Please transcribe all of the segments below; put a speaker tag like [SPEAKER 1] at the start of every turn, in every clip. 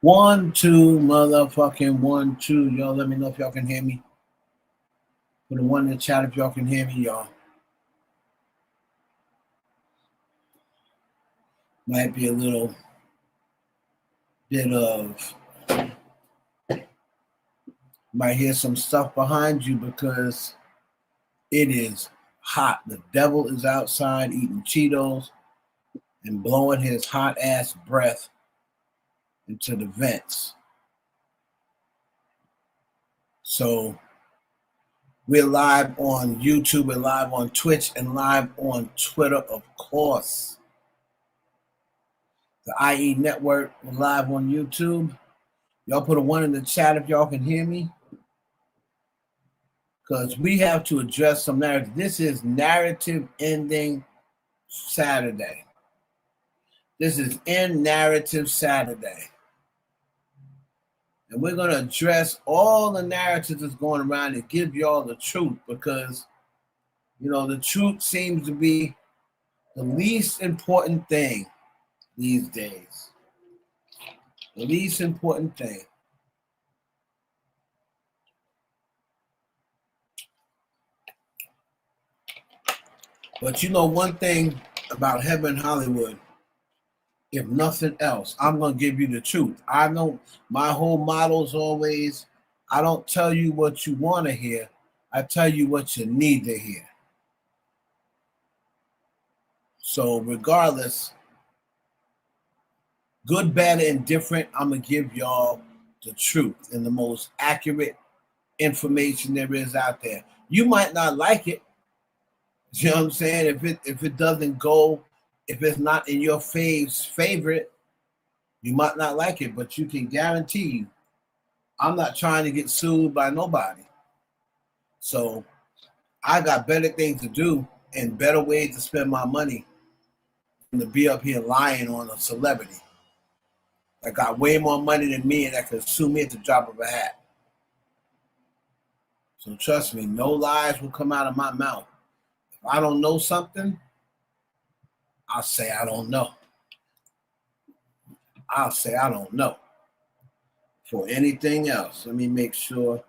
[SPEAKER 1] 1, 2, motherfucking 1, 2. Y'all let me know if y'all can hear me. Put a 1 in the chat if y'all can hear me, y'all. Might be a little bit of, might hear some stuff behind you because it is hot. The devil is outside eating Cheetos and blowing his hot ass breath into the vents. So we're live on YouTube, we're live on Twitch, and live on Twitter, of course. The IE Network, we're live on YouTube. Y'all put a 1 in the chat if y'all can hear me. Because we have to address some narrative. This is Narrative Ending Saturday. This is End Narrative Saturday. And we're going to address all the narratives that's going around and give y'all the truth because, you know, the truth seems to be the least important thing these days. The least important thing. But you know one thing about Heaven Hollywood, if nothing else, I'm going to give you the truth. I know my whole motto is always, I don't tell you what you want to hear. I tell you what you need to hear. So regardless, good, bad, and indifferent, I'm going to give y'all the truth and the most accurate information there is out there. You might not like it. You know what I'm saying? If it doesn't go, if it's not in your favorite, you might not like it, but you can guarantee you, I'm not trying to get sued by nobody. So I got better things to do and better ways to spend my money than to be up here lying on a celebrity that got way more money than me and that could sue me at the drop of a hat. So trust me, no lies will come out of my mouth. If I don't know something, I'll say I don't know. I'll say I don't know. For anything else, let me make sure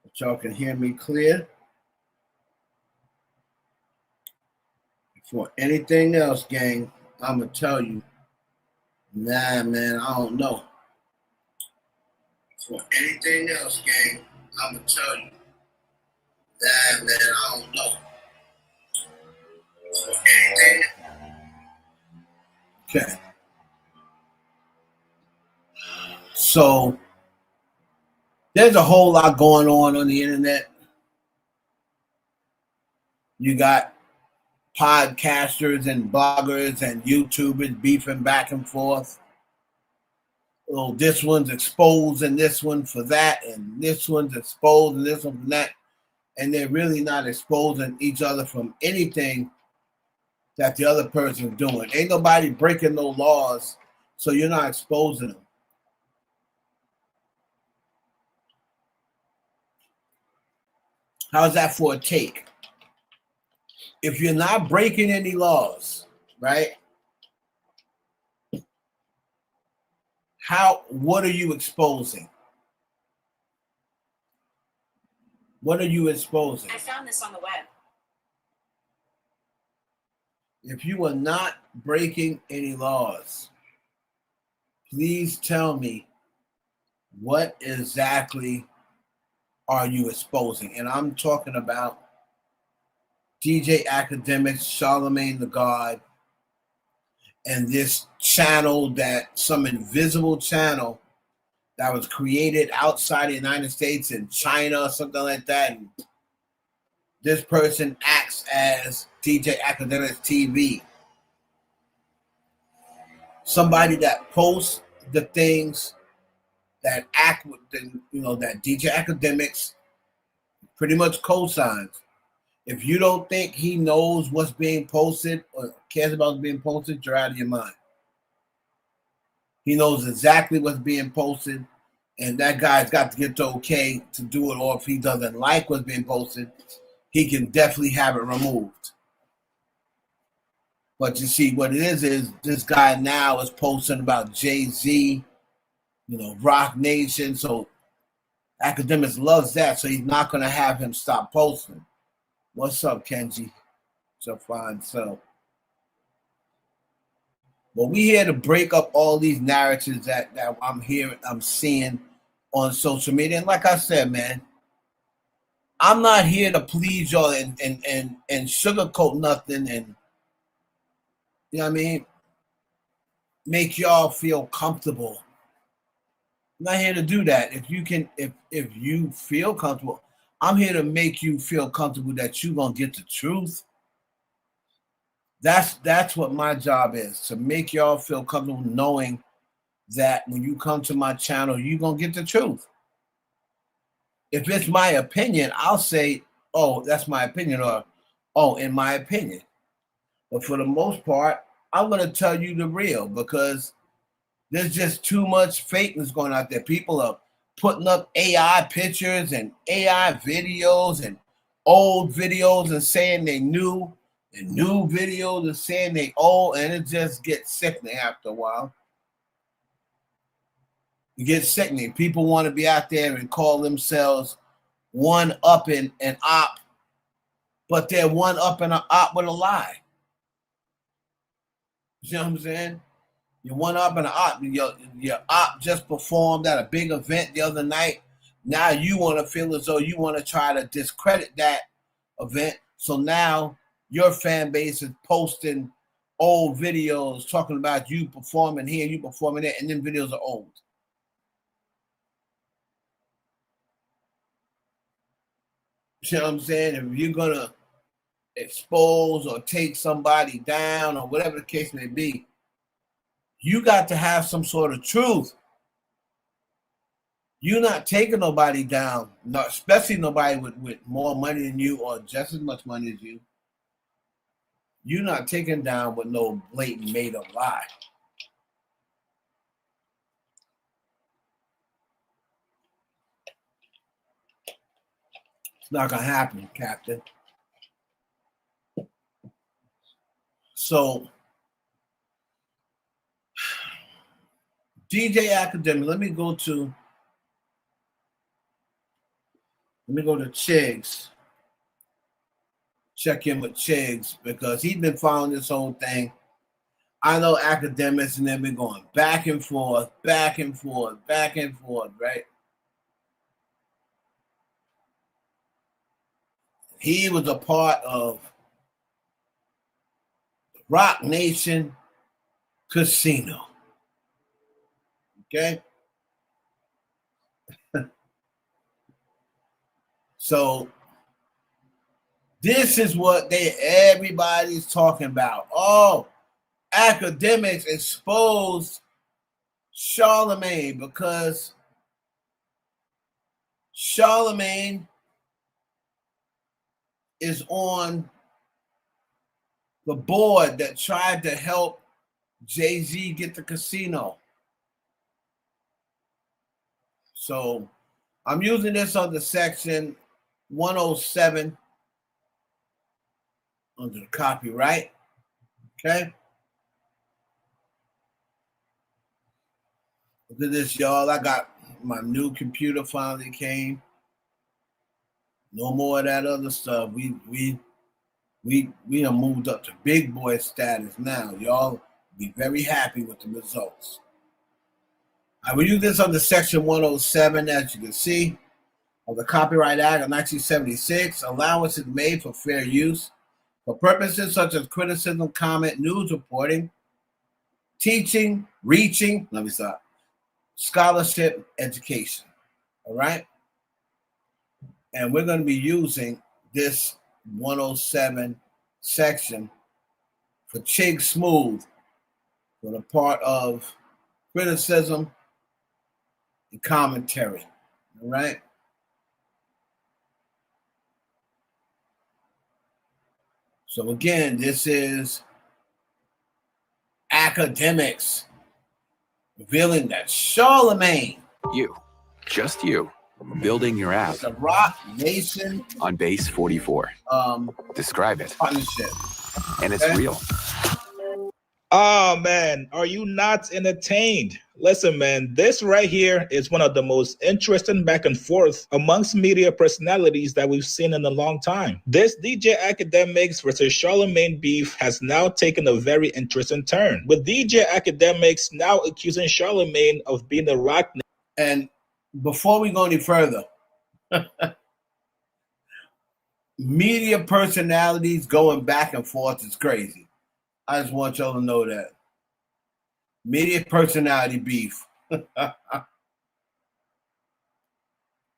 [SPEAKER 1] that y'all can hear me clear. For anything else, gang, I'm going to tell you, nah, man, I don't know. For anything else, gang, I'm going to tell you, nah, man, I don't know. For anything. Okay. So, there's a whole lot going on the internet. You got podcasters and bloggers and YouTubers beefing back and forth. Oh, this one's exposed and this one for that, and this one's exposed and this one for that. And they're really not exposing each other from anything that the other person's doing. Ain't nobody breaking no laws, so you're not exposing them. How's that for a take? If you're not breaking any laws, right? What are you exposing? What are you exposing?
[SPEAKER 2] I found this on the web.
[SPEAKER 1] If you are not breaking any laws, please tell me what exactly are you exposing? And I'm talking about DJ Akademiks, Charlemagne the God, and this channel, that some invisible channel that was created outside the United States in China or something like that. And this person acts as DJ Akademiks TV. Somebody that posts the things that act with the, you know, that DJ Akademiks pretty much co-signs. If you don't think he knows what's being posted or cares about what's being posted, you're out of your mind. He knows exactly what's being posted, and that guy's got to get the okay to do it, or if he doesn't like what's being posted, he can definitely have it removed. But you see, what it is this guy now is posting about Jay-Z you know, Rock Nation. So Akademiks loves that, so he's not going to have him stop posting. What's up, Kenji? What's up, fine self? Well, we here to break up all these narratives that I'm seeing on social media. And like I said, man, I'm not here to please y'all and sugarcoat nothing and, you know what I mean, make y'all feel comfortable. I'm not here to do that. If you feel comfortable, I'm here to make you feel comfortable that you're gonna get the truth. That's what my job is, to make y'all feel comfortable knowing that when you come to my channel, you're gonna get the truth. If it's my opinion, I'll say, oh, that's my opinion, or oh, in my opinion. But for the most part, I'm gonna tell you the real, because there's just too much fakeness going out there. People are putting up AI pictures and AI videos and old videos and saying they new, and new videos and saying they old, and it just gets sickening after a while. It gets sickening. People want to be out there and call themselves one-upping an op, but they're one-upping an op with a lie. You know what I'm saying? You're one-upping an op. Your op just performed at a big event the other night. Now you want to feel as though you want to try to discredit that event. So now your fan base is posting old videos talking about you performing here, you performing there, and then videos are old. You know what I'm saying? If you're going to expose or take somebody down or whatever the case may be, you got to have some sort of truth. You're not taking nobody down, especially nobody with more money than you or just as much money as you. You're not taken down with no blatant made-up lie. It's not going to happen, Captain. So, DJ Akademiks, let me go to Chigs. Check in with Chigs, because he's been following this whole thing. I know Akademiks, and they've been going back and forth, back and forth, back and forth, right? He was a part of Rock Nation Casino. Okay? So this is what everybody's talking about. Oh, Akademiks exposed Charlemagne because Charlemagne is on the board that tried to help Jay-Z get the casino. So I'm using this under section 107 under the copyright. Okay. Look at this, y'all. I got my new computer finally came. No more of that other stuff. We done moved up to big boy status now. Y'all be very happy with the results. I will use this under section 107, as you can see, of the Copyright Act of 1976. Allowance is made for fair use for purposes such as criticism, comment, news reporting, teaching, reaching, scholarship, education. All right? And we're going to be using this 107 section for Chig Smooth for the part of criticism and commentary. All right? So again, this is Akademiks revealing that Charlemagne,
[SPEAKER 2] just you, building your app,
[SPEAKER 1] the Rock Nation
[SPEAKER 2] on base 44. Describe it.
[SPEAKER 1] Partnership.
[SPEAKER 2] And it's real.
[SPEAKER 3] Oh man, are you not entertained? Listen, man, this right here is one of the most interesting back and forth amongst media personalities that we've seen in a long time. This DJ Akademiks versus Charlemagne beef has now taken a very interesting turn, with DJ Akademiks now accusing Charlemagne of being a rock.
[SPEAKER 1] And before we go any further, media personalities going back and forth is crazy. I just want y'all to know that. Media personality beef.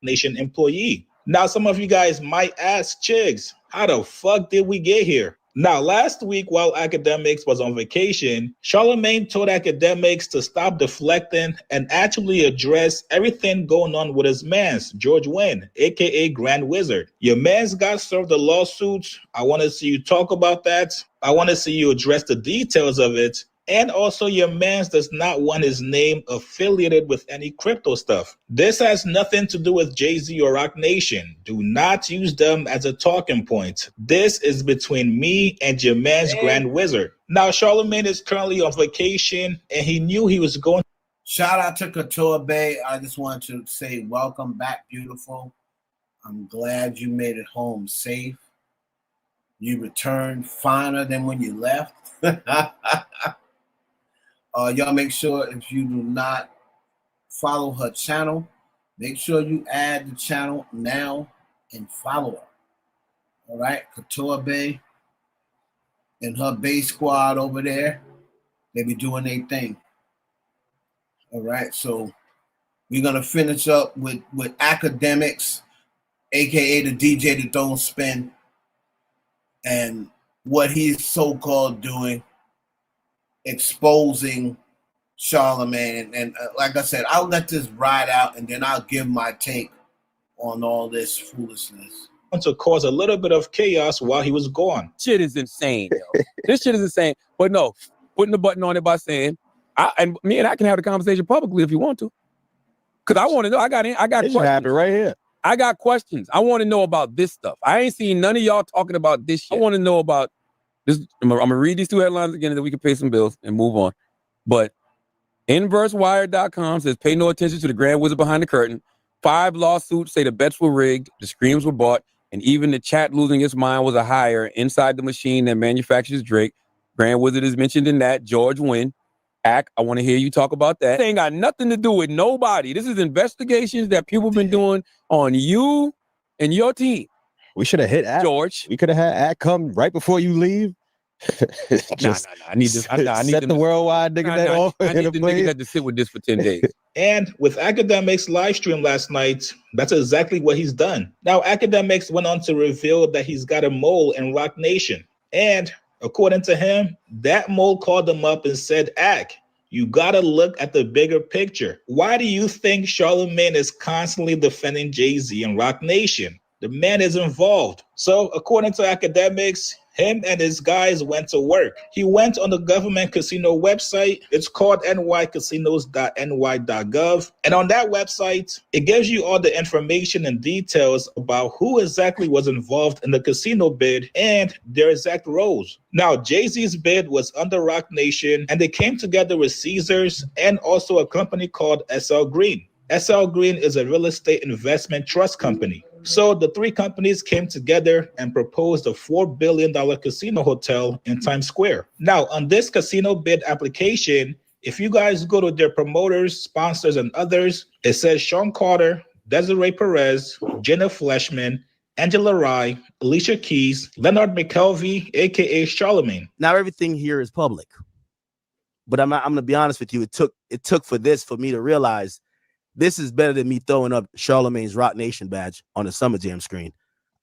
[SPEAKER 3] Nation employee. Now, some of you guys might ask, Chigs, how the fuck did we get here? Now, last week while Akademiks was on vacation, Charlemagne told Akademiks to stop deflecting and actually address everything going on with his mans, George Wynn, aka Grand Wizard. Your mans got served a lawsuit. I want to see you talk about that. I want to see you address the details of it. And also, your mans does not want his name affiliated with any crypto stuff. This has nothing to do with Jay-Z or Rock Nation. Do not use them as a talking point. This is between me and your man's Grand Wizard. Now, Charlemagne is currently on vacation, and he knew he was going.
[SPEAKER 1] Shout out to Couture Bay. I just want to say welcome back, beautiful. I'm glad you made it home safe. You returned finer than when you left. Y'all make sure if you do not follow her channel, make sure you add the channel now and follow her. All right, Couture Bay and her Bay squad over there, they be doing their thing. All right, so we're gonna finish up with Akademiks, aka the DJ that don't spin, and what he's so-called doing, exposing Charlemagne. And like I said, I'll let this ride out and then I'll give my take on all this foolishness.
[SPEAKER 3] To cause a little bit of chaos while he was gone.
[SPEAKER 4] Shit is insane, yo. This shit is insane. But no, putting the button on it by saying, me and I can have the conversation publicly if you want to. Because I want to know. I got questions.
[SPEAKER 5] Happen right here.
[SPEAKER 4] I got questions. I want to know about this stuff. I ain't seen none of y'all talking about this shit. I want to know about this. I'm gonna read these two headlines again, and then we can pay some bills and move on. But InverseWire.com says, pay no attention to the Grand Wizard behind the curtain. 5 lawsuits say the bets were rigged, the screams were bought, and even the chat losing its mind was a hire inside the machine that manufactures Drake. Grand Wizard is mentioned in that. George Wynn. Ak, I want to hear you talk about that. This ain't got nothing to do with nobody. This is investigations that people have been doing on you and your team.
[SPEAKER 5] We should have hit Ak.
[SPEAKER 4] George.
[SPEAKER 5] We could have had Ak come right before you leave.
[SPEAKER 4] I need this. I need
[SPEAKER 5] the worldwide nigga that off.
[SPEAKER 4] I need the nigga that to sit with this for 10 days.
[SPEAKER 3] And with Akademiks' live stream last night, that's exactly what he's done. Now, Akademiks went on to reveal that he's got a mole in Rock Nation. And according to him, that mole called him up and said, Ak, you gotta look at the bigger picture. Why do you think Charlemagne is constantly defending Jay-Z and Rock Nation? The man is involved. So according to Akademiks, him and his guys went to work. He went on the government casino website. It's called nycasinos.ny.gov. And on that website, it gives you all the information and details about who exactly was involved in the casino bid and their exact roles. Now, Jay-Z's bid was under Rock Nation, and they came together with Caesars and also a company called SL Green. SL Green is a real estate investment trust company. So the 3 companies came together and proposed a $4 billion casino hotel in Times Square. Now, on this casino bid application, if you guys go to their promoters, sponsors, and others, it says Sean Carter, Desiree Perez, Jenna Fleshman, Angela Rye, Alicia Keys, Leonard McKelvey, aka Charlemagne.
[SPEAKER 6] Now everything here is public. But I'm gonna be honest with you, it took for me to realize this is better than me throwing up Charlemagne's Rock Nation badge on the Summer Jam screen.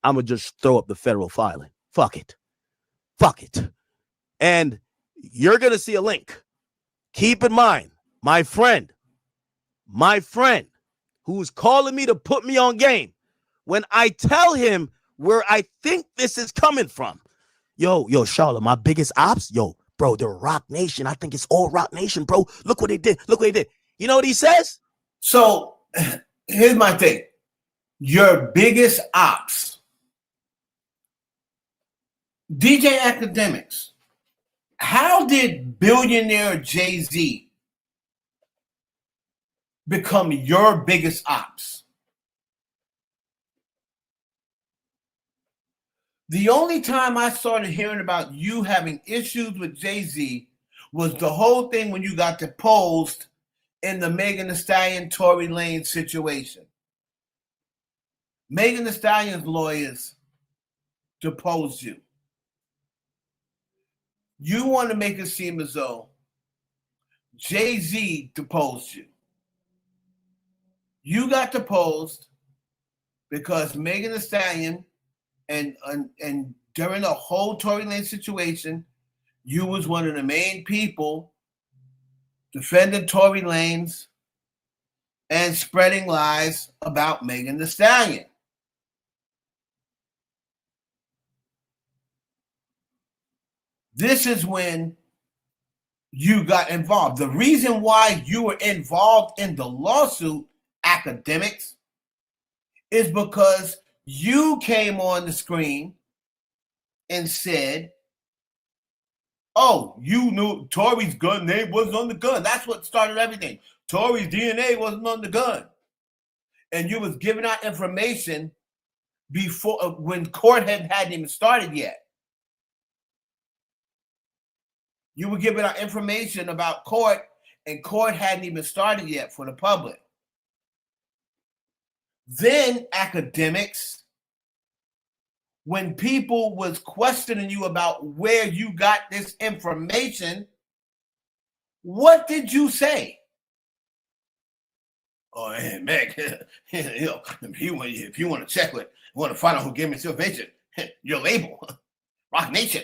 [SPEAKER 6] I'm going to just throw up the federal filing. Fuck it. And you're going to see a link. Keep in mind, my friend who's calling me to put me on game, when I tell him where I think this is coming from, yo, Charlotte, my biggest ops, bro, they're Rock Nation. I think it's all Rock Nation, bro. Look what they did. You know what he says?
[SPEAKER 1] So here's my thing. Your biggest ops, DJ Akademiks. How did billionaire Jay-Z become your biggest ops. The only time I started hearing about you having issues with Jay-Z was the whole thing when you got deposed in the Megan Thee Stallion, Tory Lanez situation. Megan Thee Stallion's lawyers deposed you. You want to make it seem as though Jay-Z deposed you. You got deposed because Megan Thee Stallion and during the whole Tory Lanez situation, you was one of the main people defending Tory Lanez and spreading lies about Megan Thee Stallion. This is when you got involved. The reason why you were involved in the lawsuit, Akademiks, is because you came on the screen and said, oh, you knew Tory's gun name wasn't on the gun. That's what started everything. Tory's DNA wasn't on the gun. And you was giving out information before when court hadn't even started yet. You were giving out information about court, and court hadn't even started yet for the public. Then Akademiks, when people was questioning you about where you got this information, what did you say? Oh, hey, Meg, if you want to check with, want to find out who gave me this information, your label, Rock Nation.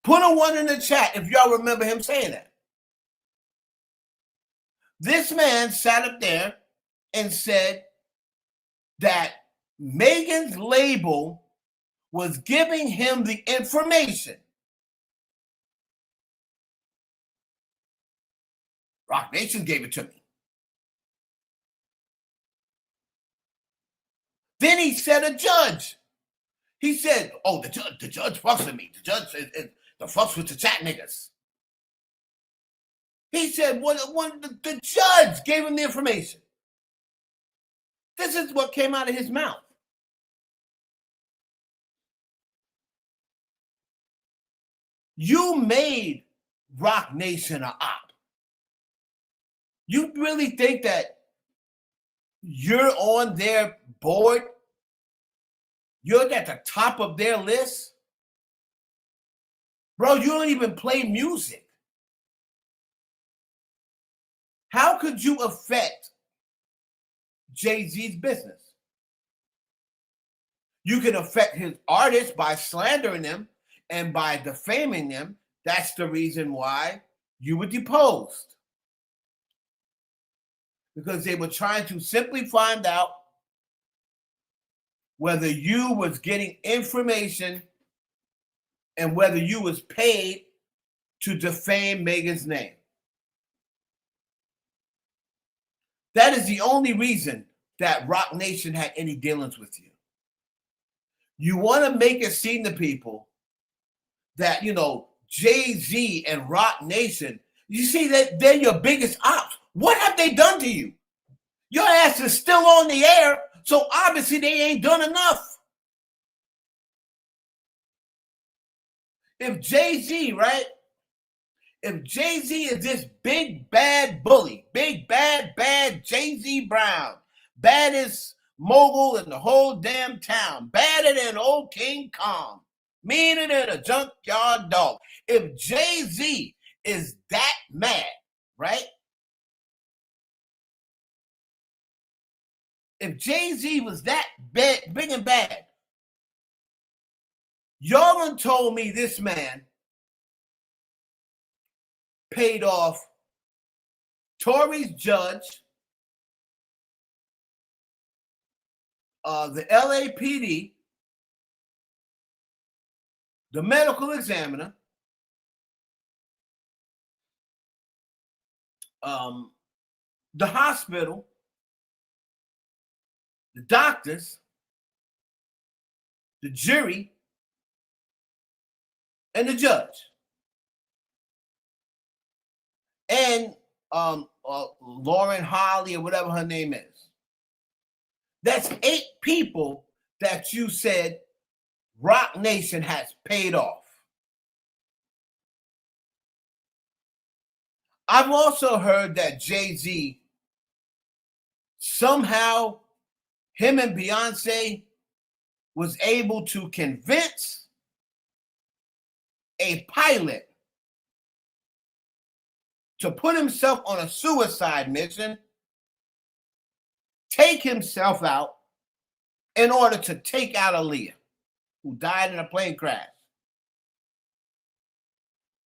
[SPEAKER 1] Put a 1 in the chat if y'all remember him saying that. This man sat up there and said that Megan's label was giving him the information. Rock Nation gave it to me. Then he said a judge. He said, oh, the judge fucks with me. The judge is the fucks with the chat niggas. He said, the judge gave him the information. This is what came out of his mouth. You made Rock Nation an op. You really think that you're on their board? You're at the top of their list? Bro, you don't even play music. How could you affect Jay-Z's business? You can affect his artists by slandering them and by defaming them. That's the reason why you were deposed. Because they were trying to simply find out whether you was getting information and whether you was paid to defame Megan's name. That is the only reason that Rock Nation had any dealings with you. You want to make it seem to people that, Jay-Z and Rock Nation, you see that they're your biggest ops. What have they done to you? Your ass is still on the air, so obviously they ain't done enough. If Jay-Z, right? If Jay-Z is this big bad bully, big bad Jay-Z Brown, baddest mogul in the whole damn town, badder than old King Kong, meaner than a junkyard dog. If Jay-Z is that mad, right? If Jay-Z was that big and bad, y'all done told me this man paid off Tory's judge, the LAPD, the medical examiner, the hospital, the doctors, the jury, and the judge. And Lauren Holly or whatever her name is. That's 8 people that you said Rock Nation has paid off. I've also heard that Jay-Z, somehow him and Beyonce was able to convince a pilot to put himself on a suicide mission, take himself out in order to take out Aaliyah, who died in a plane crash.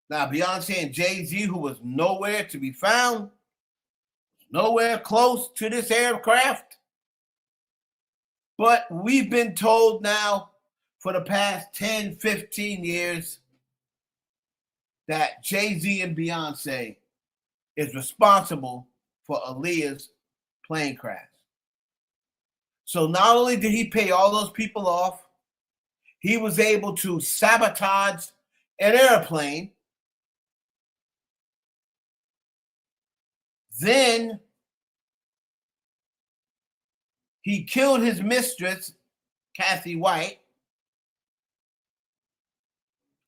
[SPEAKER 1] Now, Beyonce and Jay-Z, who was nowhere to be found, nowhere close to this aircraft. But we've been told now for the past 10, 15 years that Jay-Z and Beyonce is responsible for Aaliyah's plane crash. So not only did he pay all those people off, he was able to sabotage an airplane. Then he killed his mistress, Kathy White,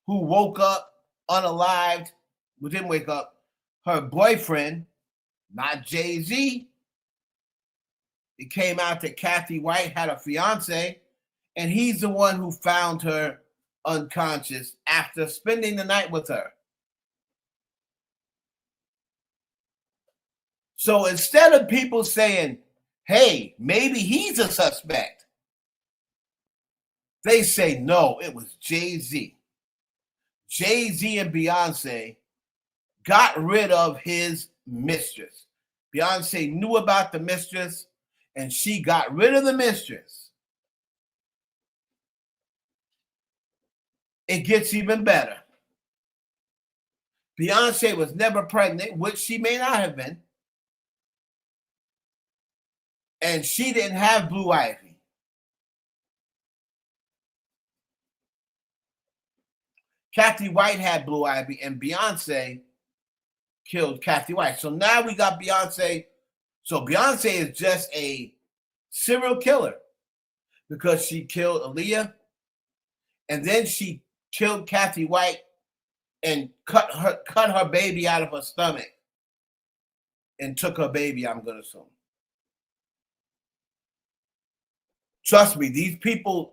[SPEAKER 1] who woke up unalived. Well, didn't wake up. Her boyfriend, not Jay-Z. It came out that Kathy White had a fiance, and he's the one who found her unconscious after spending the night with her. So instead of people saying, hey, maybe he's a suspect, they say, no, it was Jay-Z. Jay-Z and Beyonce got rid of his mistress. Beyonce knew about the mistress, and she got rid of the mistress. It gets even better. Beyonce was never pregnant, which she may not have been. And she didn't have Blue Ivy. Kathy White had Blue Ivy, and Beyonce killed Kathy White. So now we got Beyonce. So Beyonce is just a serial killer because she killed Aaliyah, and then she killed Kathy White and cut her baby out of her stomach and took her baby, I'm going to assume. Trust me, these people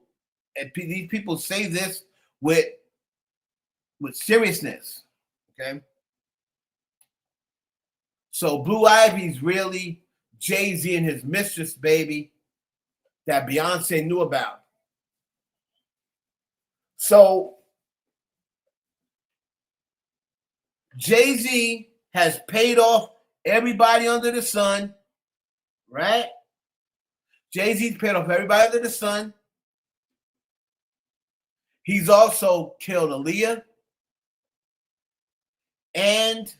[SPEAKER 1] say this with seriousness, okay? So Blue Ivy's really Jay-Z and his mistress baby that Beyonce knew about. So Jay-Z has paid off everybody under the sun, right? Jay-Z's paid off everybody under the sun. He's also killed Aaliyah and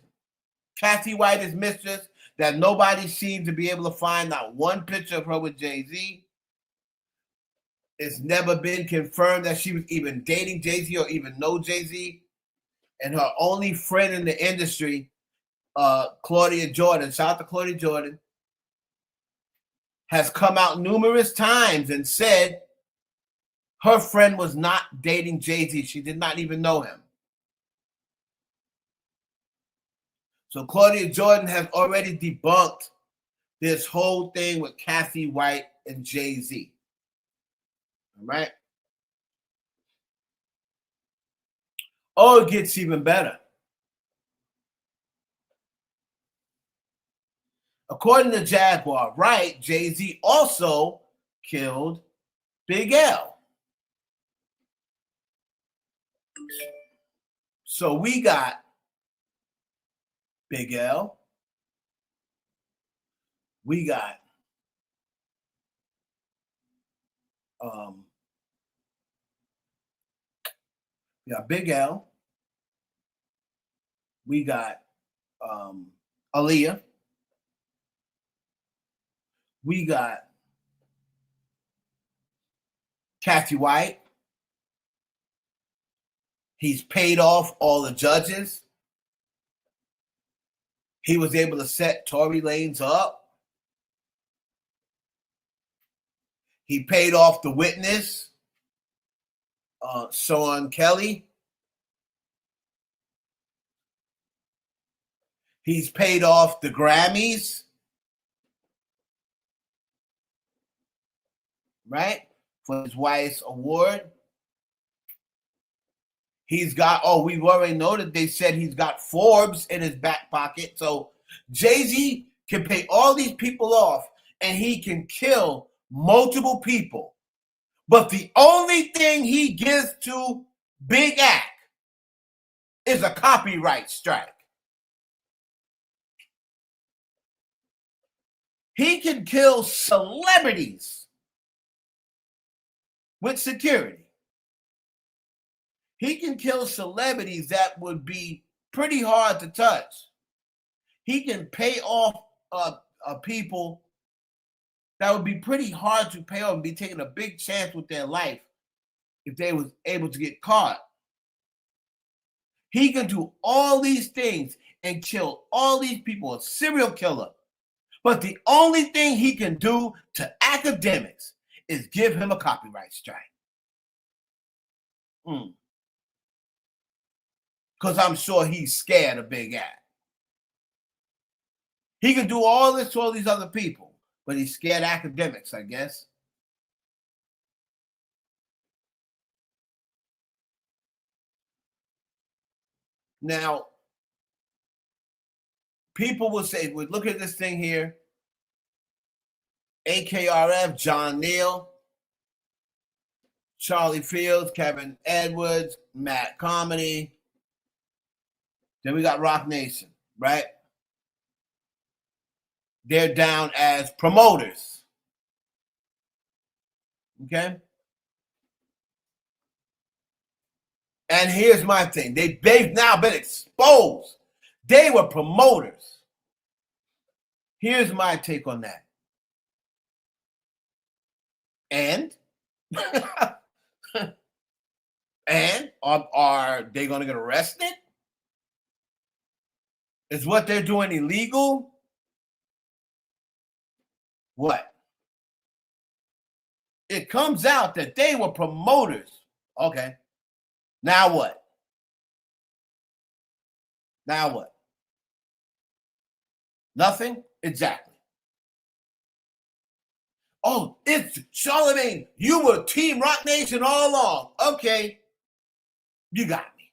[SPEAKER 1] Kathy White, his mistress, that nobody seemed to be able to find not one picture of her with Jay-Z. It's never been confirmed that she was even dating Jay-Z or even know Jay-Z. And her only friend in the industry, Claudia Jordan, shout out to Claudia Jordan, has come out numerous times and said her friend was not dating Jay-Z. She did not even know him. So Claudia Jordan has already debunked this whole thing with Kathy White and Jay-Z. All right? Oh, it gets even better. According to Jaguar, right, Jay-Z also killed Big L. So we got Big L. We got Big L. We got Aaliyah. We got Kathy White. He's paid off all the judges. He was able to set Tory Lanez up. He paid off the witness, Sean Kelly. He's paid off the Grammys, right, for his wife's award. He's got, we've already noted they said he's got Forbes in his back pocket. So Jay-Z can pay all these people off and he can kill multiple people. But the only thing he gives to Big Act is a copyright strike. He can kill celebrities with security. He can kill celebrities that would be pretty hard to touch. He can pay off people that would be pretty hard to pay off and be taking a big chance with their life if they was able to get caught. He can do all these things and kill all these people, a serial killer. But the only thing he can do to Akademiks is give him a copyright strike. Because I'm sure he's scared of Big Act. He can do all this to all these other people, but he's scared of Akademiks, I guess. Now, people will say, well, look at this thing here. AKRF, John Neal, Charlie Fields, Kevin Edwards, Matt Comedy. Then we got Rock Nation, right? They're down as promoters. Okay? And here's my thing. They've now been exposed. They were promoters. Here's my take on that. And? And? Are they going to get arrested? Is what they're doing illegal? What? It comes out that they were promoters. Okay. Now what? Now what? Nothing? Exactly. Oh, it's Charlemagne. You were Team Rock Nation all along. Okay. You got me.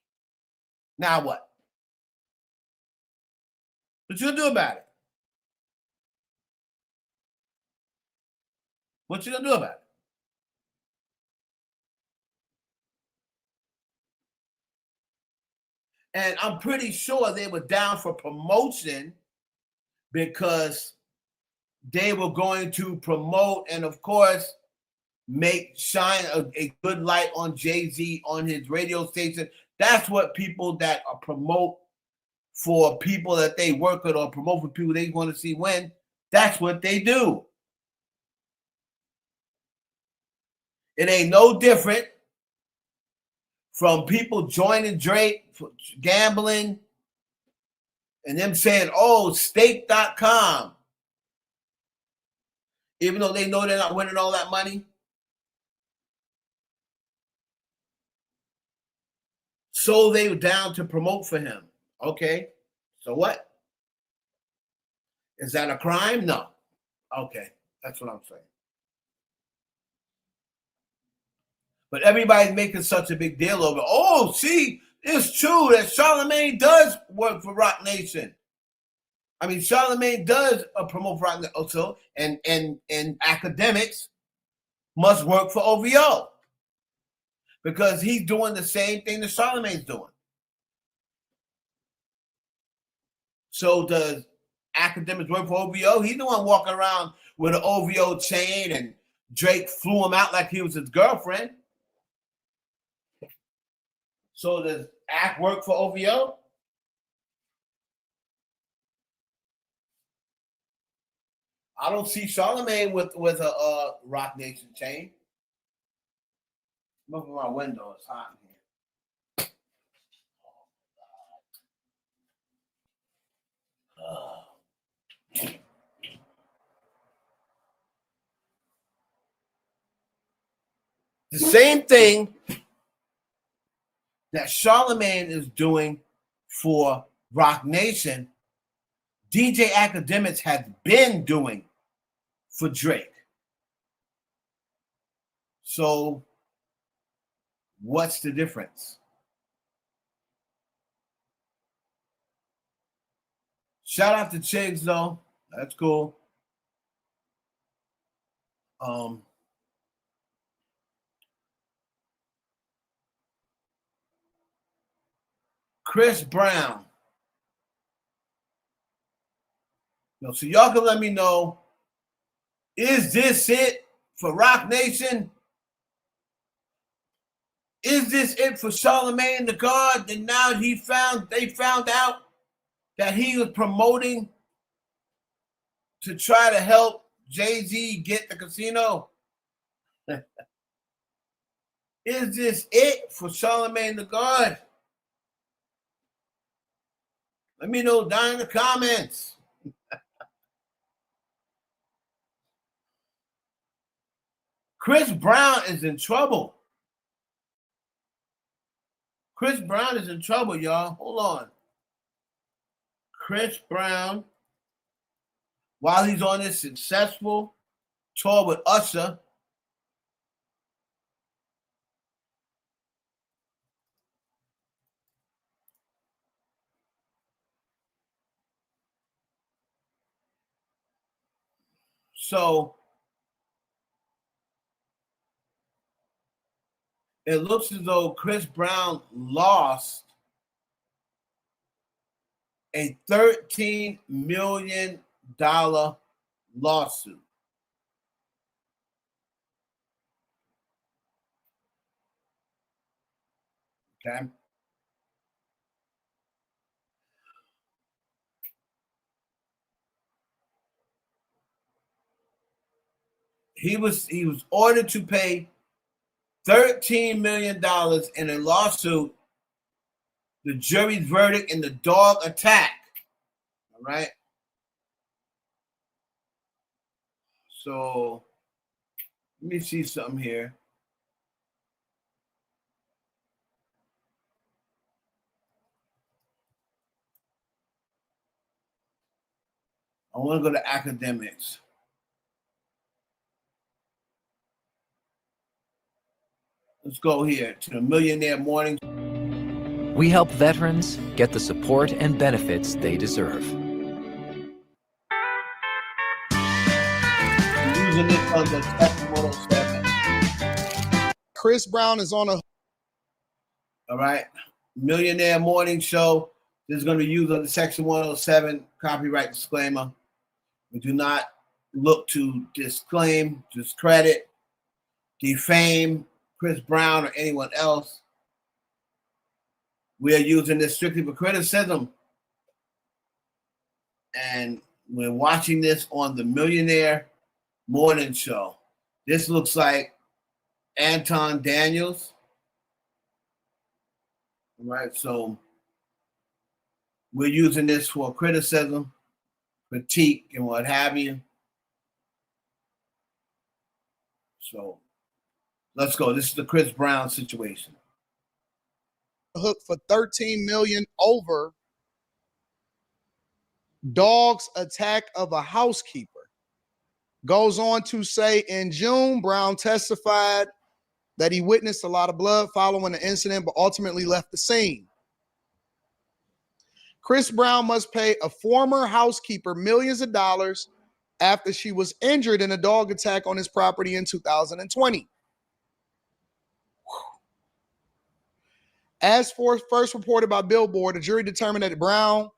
[SPEAKER 1] Now what? What you gonna do about it? What you gonna do about it? And I'm pretty sure they were down for promotion because they were going to promote and, of course, shine a good light on Jay-Z on his radio station. That's what people that are promote for people that they work with or promote for people they want to see win. That's what they do. It ain't no different from people joining Drake, gambling, and them saying, oh, stake.com. Even though they know they're not winning all that money. So they were down to promote for him. Okay, so what? Is that a crime? No. Okay, that's what I'm saying. But everybody's making such a big deal over, oh, see, it's true that Charlemagne does work for Rock Nation. I mean, Charlemagne does promote Rock Nation also, and Akademiks must work for OVO because he's doing the same thing that Charlemagne's doing. So does Akademiks work for OVO? He's the one walking around with an OVO chain, and Drake flew him out like he was his girlfriend. So does Ak work for OVO? I don't see Charlemagne with a Rock Nation chain. Look at my window. It's hot in here. The same thing that Charlemagne is doing for Rock Nation, DJ Akademiks has been doing for Drake. So what's the difference? Shout out to Chigs though. That's cool. Chris Brown. So y'all can let me know, is this it for Rock Nation? Is this it for Charlemagne the God? And now they found out that he was promoting to try to help Jay-Z get the casino? Is this it for Charlemagne the God? Let me know down in the comments. Chris Brown is in trouble. Chris Brown is in trouble, y'all. Hold on. Chris Brown, while he's on this successful tour with Usher, so it looks as though Chris Brown lost a $13 million lawsuit. Okay. He was ordered to pay $13 million in a lawsuit, the jury's verdict in the dog attack. All right. So let me see something here. I want to go to Akademiks. Let's go here to the Millionaire Morning.
[SPEAKER 7] We help veterans get the support and benefits they deserve.
[SPEAKER 1] Using it on the Section 107.
[SPEAKER 8] Chris Brown is on a...
[SPEAKER 1] All right. Millionaire Morning Show. This is going to be used under Section 107, copyright disclaimer. We do not look to disclaim, discredit, defame Chris Brown or anyone else. We are using this strictly for criticism. And we're watching this on the Millionaire Morning Show. This looks like Anton Daniels. All right, so we're using this for criticism, critique, and what have you. So let's go. This is the Chris Brown situation.
[SPEAKER 8] Hook for $13 million over dog's attack of a housekeeper. Goes on to say in June, Brown testified that he witnessed a lot of blood following the incident, but ultimately left the scene. Chris Brown must pay a former housekeeper millions of dollars after she was injured in a dog attack on his property in 2020. As first reported by Billboard, the jury determined that Brown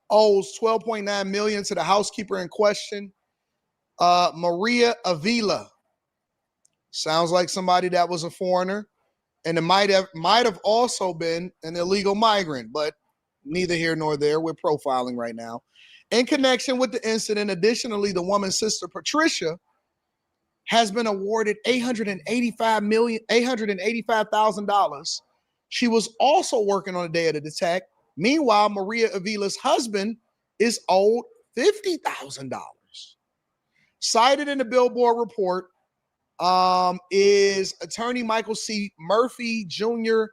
[SPEAKER 8] owes $12.9 million to the housekeeper in question, Maria Avila. Sounds like somebody that was a foreigner, and it might have also been an illegal migrant, but neither here nor there. We're profiling right now. In connection with the incident, additionally, the woman's sister, Patricia, has been awarded $885,000. She was also working on the day of the attack. Meanwhile, Maria Avila's husband is owed $50,000. Cited in the Billboard report, is attorney Michael C. Murphy Jr.,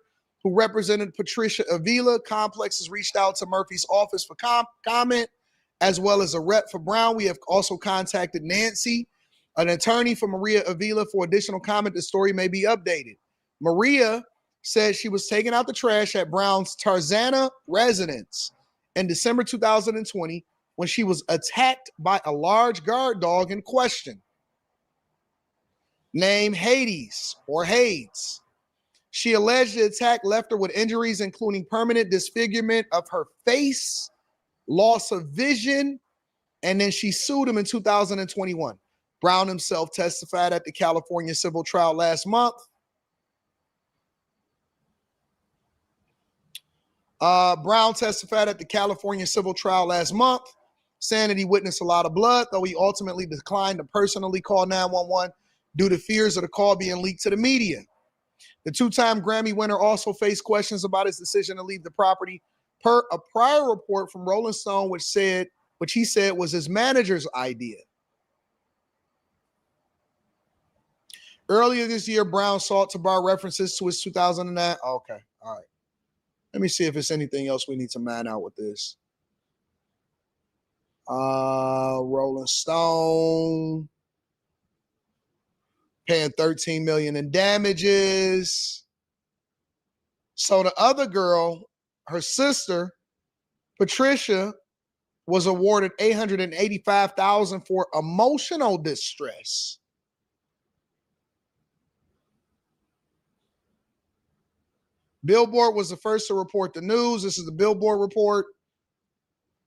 [SPEAKER 8] who represented Patricia Avila. Complex has reached out to Murphy's office for comment, as well as a rep for Brown. We have also contacted Nancy, an attorney for Maria Avila, for additional comment. The story may be updated. Maria said she was taking out the trash at Brown's Tarzana residence in December 2020 when she was attacked by a large guard dog in question, named Hades or Hades. She alleged the attack left her with injuries, including permanent disfigurement of her face, loss of vision, and then she sued him in 2021. Brown himself testified at the California civil trial last month. Brown testified at the California civil trial last month, saying that he witnessed a lot of blood, though he ultimately declined to personally call 911 due to fears of the call being leaked to the media. The two-time Grammy winner also faced questions about his decision to leave the property, per a prior report from Rolling Stone, which he said was his manager's idea. Earlier this year, Brown sought to bar references to his 2009. Okay, all right. Let me see if there's anything else we need to mine out with this. Rolling Stone paying $13 million in damages. So the other girl, her sister, Patricia, was awarded $885,000 for emotional distress. Billboard was the first to report the news. This is the Billboard report.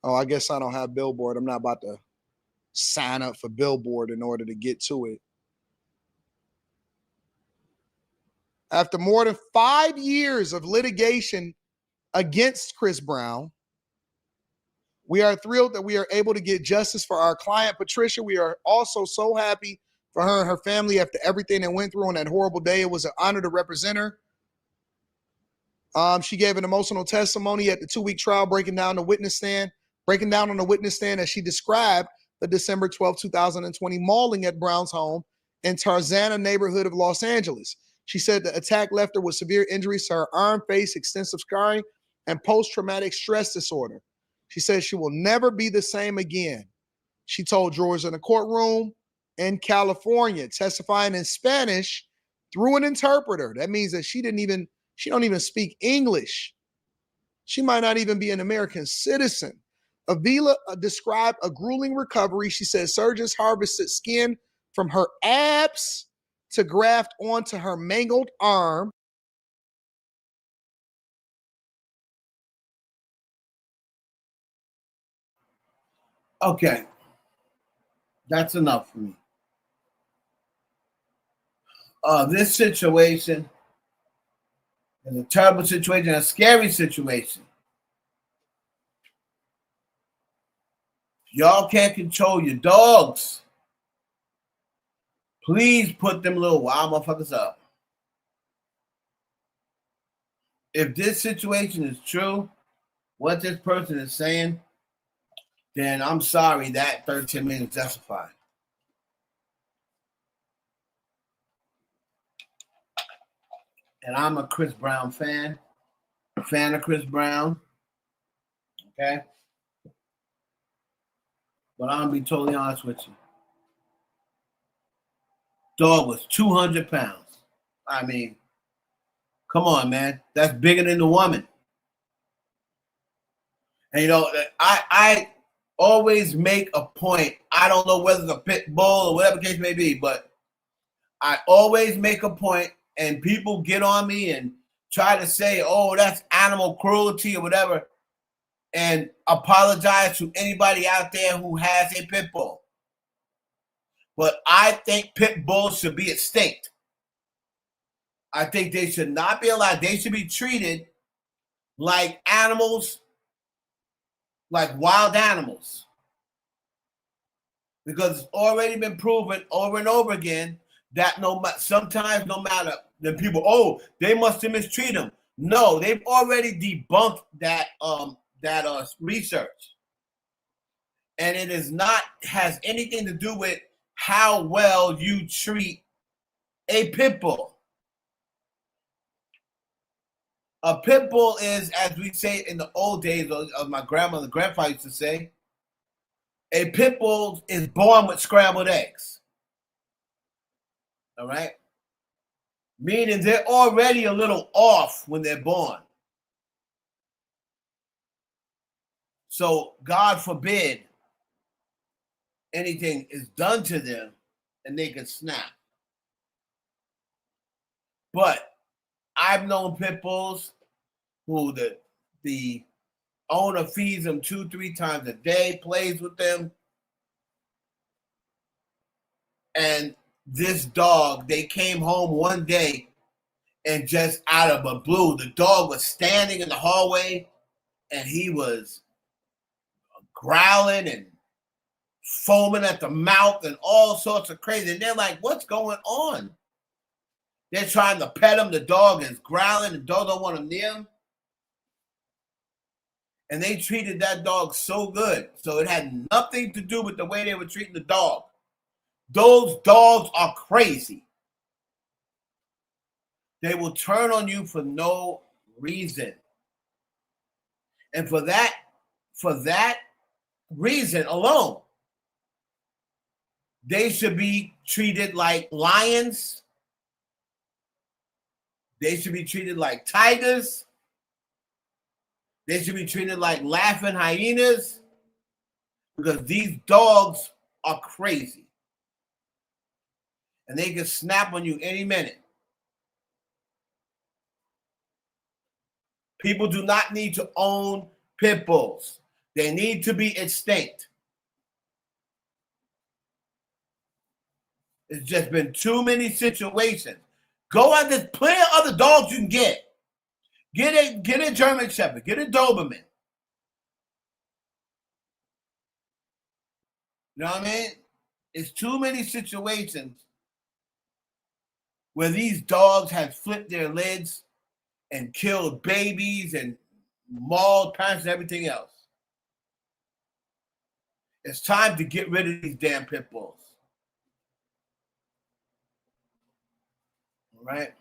[SPEAKER 8] Oh, I guess I don't have Billboard. I'm not about to sign up for Billboard in order to get to it. After more than 5 years of litigation against Chris Brown, we are thrilled that we are able to get justice for our client, Patricia. We are also so happy for her and her family after everything they went through on that horrible day. It was an honor to represent her. She gave an emotional testimony at the 2-week trial, breaking down on the witness stand as she described the December 12, 2020 mauling at Brown's home in Tarzana neighborhood of Los Angeles. She said the attack left her with severe injuries to her arm, face, extensive scarring, and post-traumatic stress disorder. She said she will never be the same again. She told jurors in a courtroom in California, testifying in Spanish through an interpreter. That means that she don't even speak English. She might not even be an American citizen. Avila described a grueling recovery. She said surgeons harvested skin from her abs to graft onto her mangled arm.
[SPEAKER 1] Okay. That's enough for me. This situation is a terrible situation, a scary situation. Y'all can't control your dogs. Please put them little wild motherfuckers up. If this situation is true, what this person is saying, then I'm sorry, that 13 minutes justified. And I'm a Chris Brown fan of Chris Brown. Okay? But I'm going to be totally honest with you. Dog was 200 pounds. I mean, come on, man. That's bigger than the woman. And, you know, I always make a point. I don't know whether it's a pit bull or whatever the case may be, but I always make a point, and people get on me and try to say, oh, that's animal cruelty or whatever, and apologize to anybody out there who has a pit bull. But I think pit bulls should be extinct. I think they should not be allowed. They should be treated like animals, like wild animals. Because it's already been proven over and over again that sometimes no matter the people, oh, they must have mistreated them. No, they've already debunked that research. And it is not has anything to do with how well you treat a pit bull. A pit bull is, as we say in the old days of my grandmother, grandpa used to say, a pit bull is born with scrambled eggs. All right? Meaning they're already a little off when they're born. So God forbid anything is done to them and they can snap. But I've known pit bulls who the owner feeds them 2-3 times a day, plays with them. And this dog, they came home one day and just out of the blue, the dog was standing in the hallway and he was growling and foaming at the mouth and all sorts of crazy. And they're like, what's going on? They're trying to pet him. The dog is growling. The dog don't want him near him. And they treated that dog so good. So it had nothing to do with the way they were treating the dog. Those dogs are crazy. They will turn on you for no reason. And for that reason alone, they should be treated like lions. They should be treated like tigers. They should be treated like laughing hyenas, because these dogs are crazy. And they can snap on you any minute. People do not need to own pit bulls. They need to be extinct. It's just been too many situations. Go out there, plenty of other dogs you can get. Get a German Shepherd, get a Doberman. You know what I mean? It's too many situations where these dogs have flipped their lids and killed babies and mauled parents and everything else. It's time to get rid of these damn pit bulls. All right?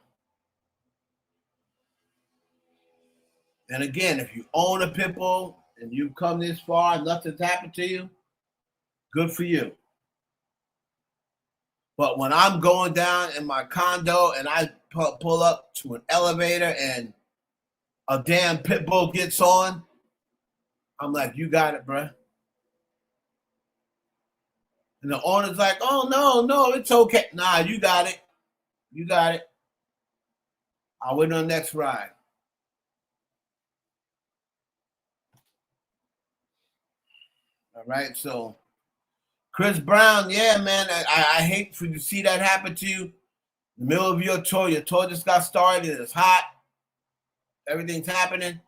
[SPEAKER 1] And again, if you own a pit bull and you've come this far and nothing's happened to you, good for you. But when I'm going down in my condo and I pull up to an elevator and a damn pit bull gets on, I'm like, you got it, bruh. And the owner's like, oh, no, it's okay. Nah, you got it. You got it. I'll wait on the next ride. All right, so Chris Brown, yeah, man, I hate for you to see that happen to you in the middle of your tour. Your tour just got started. It's hot. Everything's happening.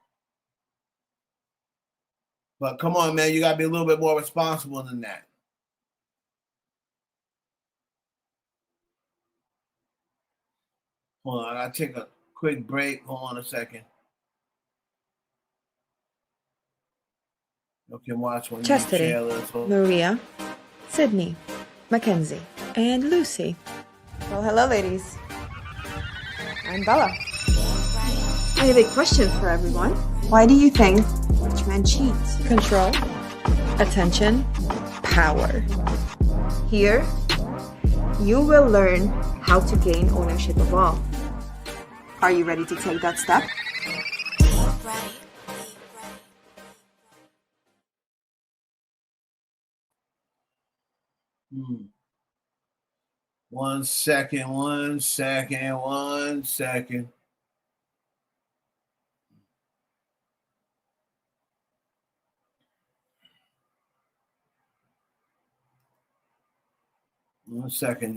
[SPEAKER 1] But come on, man, you got to be a little bit more responsible than that. Hold on, I'll take a quick break. Hold on a second. You can watch when
[SPEAKER 9] Chastity, Maria, Sydney, Mackenzie, and Lucy.
[SPEAKER 10] Well, hello, ladies. I'm Bella. I have a question for everyone. Why do you think rich men cheat?
[SPEAKER 9] Control, attention, power.
[SPEAKER 10] Here, you will learn how to gain ownership of all. Are you ready to take that step?
[SPEAKER 1] One second. One second,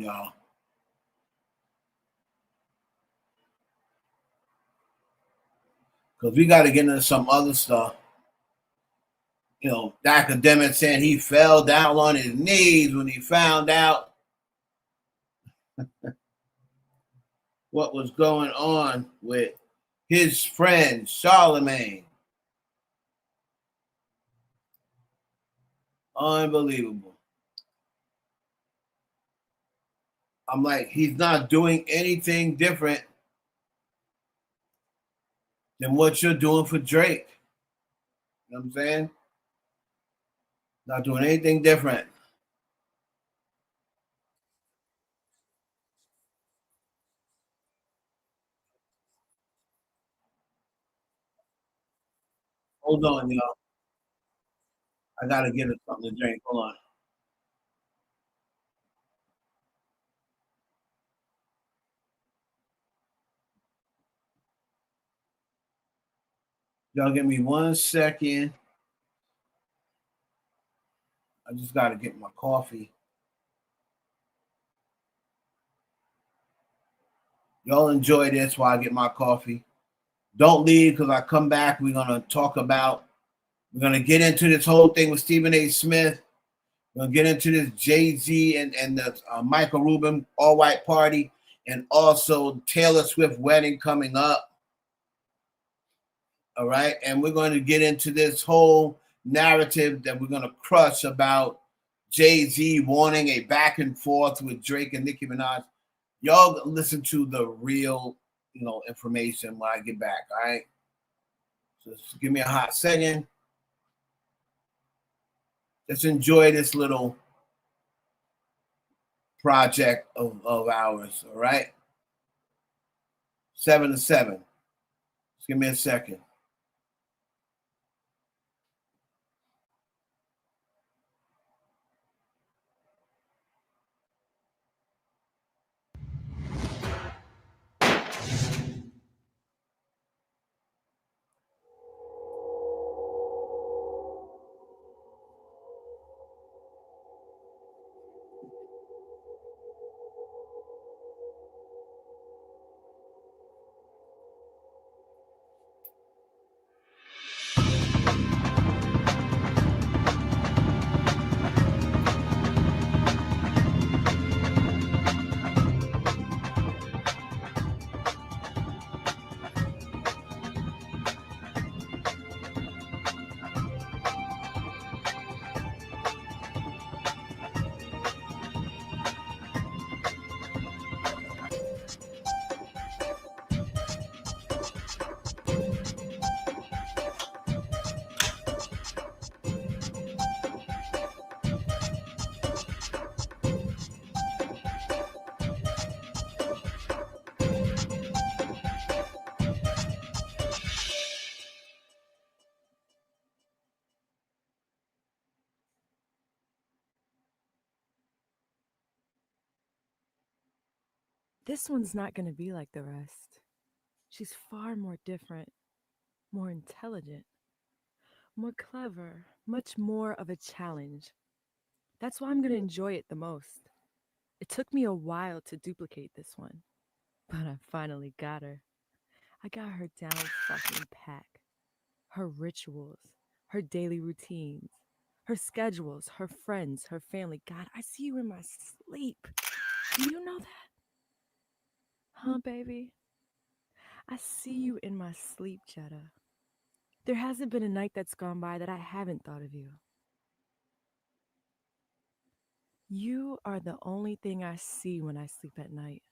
[SPEAKER 1] y'all. Because we got to get into some other stuff. You know, the academic saying he fell down on his knees when he found out what was going on with his friend Charlemagne. Unbelievable. I'm like, he's not doing anything different than what you're doing for Drake. You know what I'm saying? Not doing anything different. Hold on, y'all. I gotta get it something to drink. Hold on. Y'all give me 1 second. I just gotta get my coffee. Y'all enjoy this while I get my coffee. Don't leave because I come back. We're gonna get into this whole thing with Stephen A. Smith. We're gonna get into this Jay-Z and the Michael Rubin all-white party, and also Taylor Swift wedding coming up. All right, and we're going to get into this whole narrative that we're going to crush about Jay-Z wanting a back and forth with Drake and Nicki Minaj. Y'all listen to the real, information when I get back. All right, so just give me a hot second. Let's enjoy this little project of ours. All right, 7 to 7. Just give me a second.
[SPEAKER 11] This one's not going to be like the rest. She's far more different, more intelligent, more clever, much more of a challenge. That's why I'm going to enjoy it the most. It took me a while to duplicate this one, but I finally got her. I got her down fucking pat. Her rituals, her daily routines, her schedules, her friends, her family. God, I see you in my sleep. Do you know that? Huh, baby? I see you in my sleep, Jetta. There hasn't been a night that's gone by that I haven't thought of you. You are the only thing I see when I sleep at night.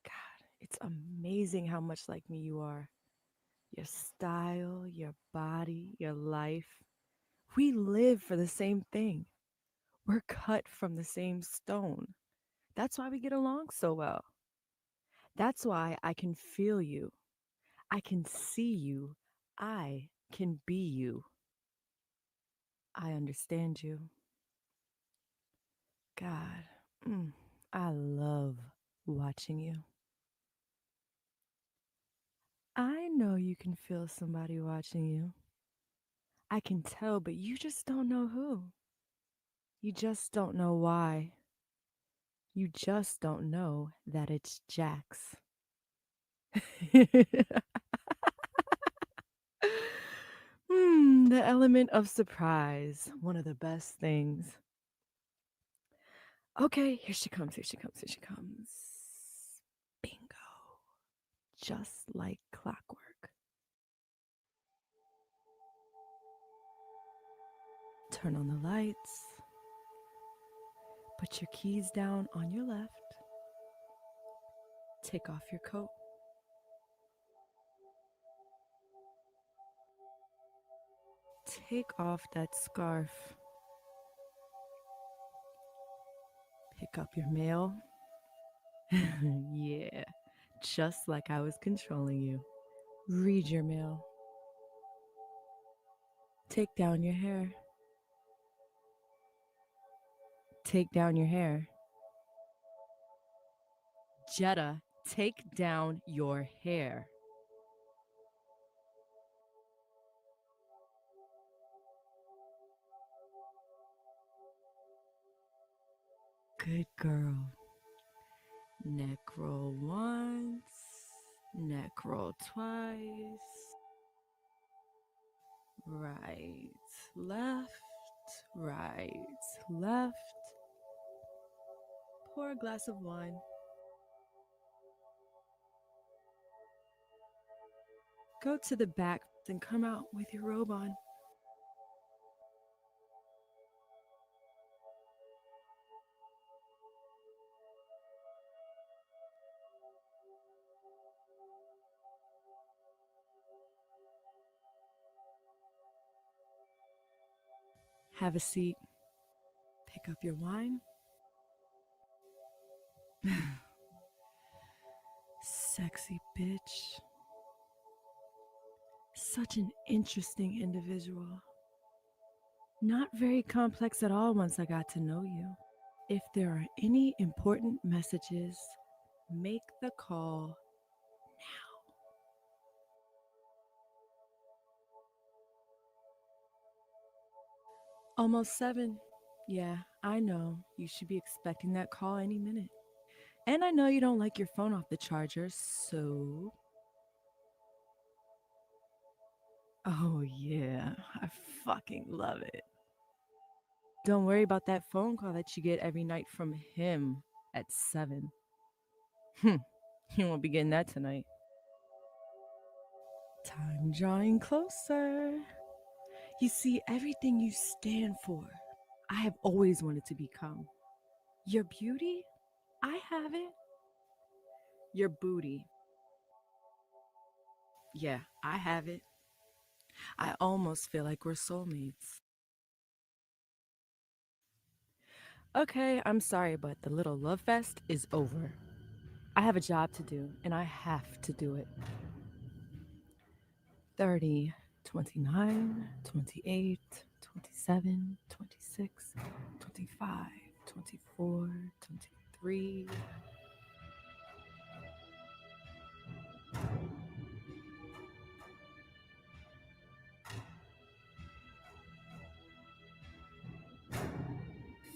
[SPEAKER 11] God, it's amazing how much like me you are. Your style, your body, your life. We live for the same thing. We're cut from the same stone. That's why we get along so well. That's why I can feel you. I can see you. I can be you. I understand you. God, I love watching you. I know you can feel somebody watching you. I can tell, but you just don't know who. You just don't know why. You just don't know that it's Jax. The element of surprise, one of the best things. Okay, here she comes, here she comes, here she comes. Bingo. Just like clockwork. Turn on the lights. Put your keys down on your left. Take off your coat. Take off that scarf. Pick up your mail. Yeah, just like I was controlling you. Read your mail. Take down your hair. Take down your hair. Jetta, take down your hair. Good girl. Neck roll once, neck roll twice. Right, left, right, left. Pour a glass of wine. Go to the back and come out with your robe on. Have a seat. Pick up your wine. Sexy bitch. Such an interesting individual. Not very complex at all once I got to know you. If there are any important messages, make the call now. Almost 7. Yeah, I know. You should be expecting that call any minute. And I know you don't like your phone off the charger, so... Oh yeah, I fucking love it. Don't worry about that phone call that you get every night from him at 7. You won't be getting that tonight. Time drawing closer. You see, everything you stand for, I have always wanted to become. Your beauty, I have it. Your booty, yeah, I have it. I almost feel like we're soulmates. Okay, I'm sorry, but the little love fest is over. I have a job to do, and I have to do it. 30, 29, 28, 27, 26, 25, 24, 23.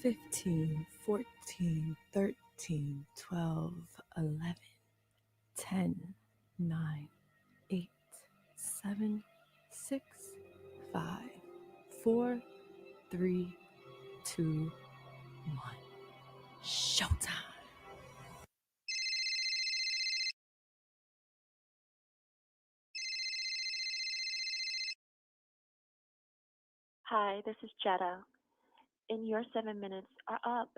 [SPEAKER 11] Fifteen, 14, 13, 12, 11, 10, 9, 8, 7, 6, 5, 4, 3, 2, 1. Showtime.
[SPEAKER 12] Hi, this is Jetta, and your 7 minutes are up.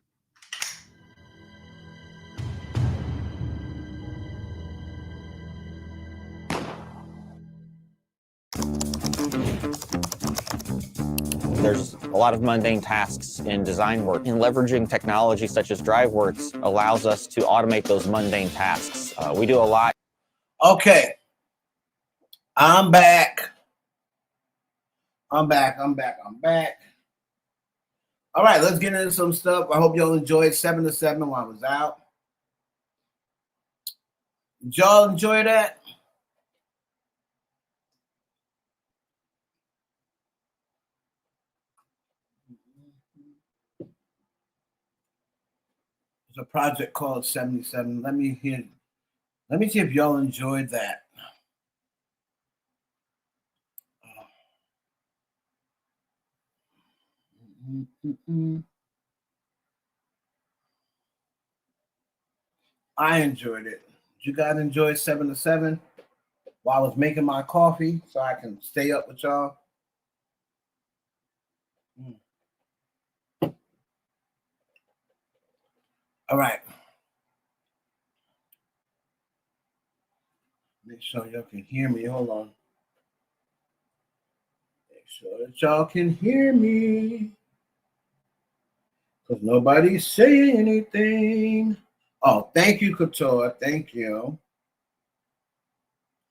[SPEAKER 13] There's a lot of mundane tasks in design work, and leveraging technology such as DriveWorks allows us to automate those mundane tasks. We do a lot.
[SPEAKER 1] Okay. I'm back. All right, let's get into some stuff. I hope y'all enjoyed 7 to 7 while I was out. Did y'all enjoy that? It's a project called 77. Let me see if y'all enjoyed that. I enjoyed it. Did you guys enjoy 7 to 7 while I was making my coffee so I can stay up with y'all? All right. Make sure y'all can hear me. Hold on. Make sure that y'all can hear me. Because nobody's saying anything. Oh, thank you, Couture. Thank you.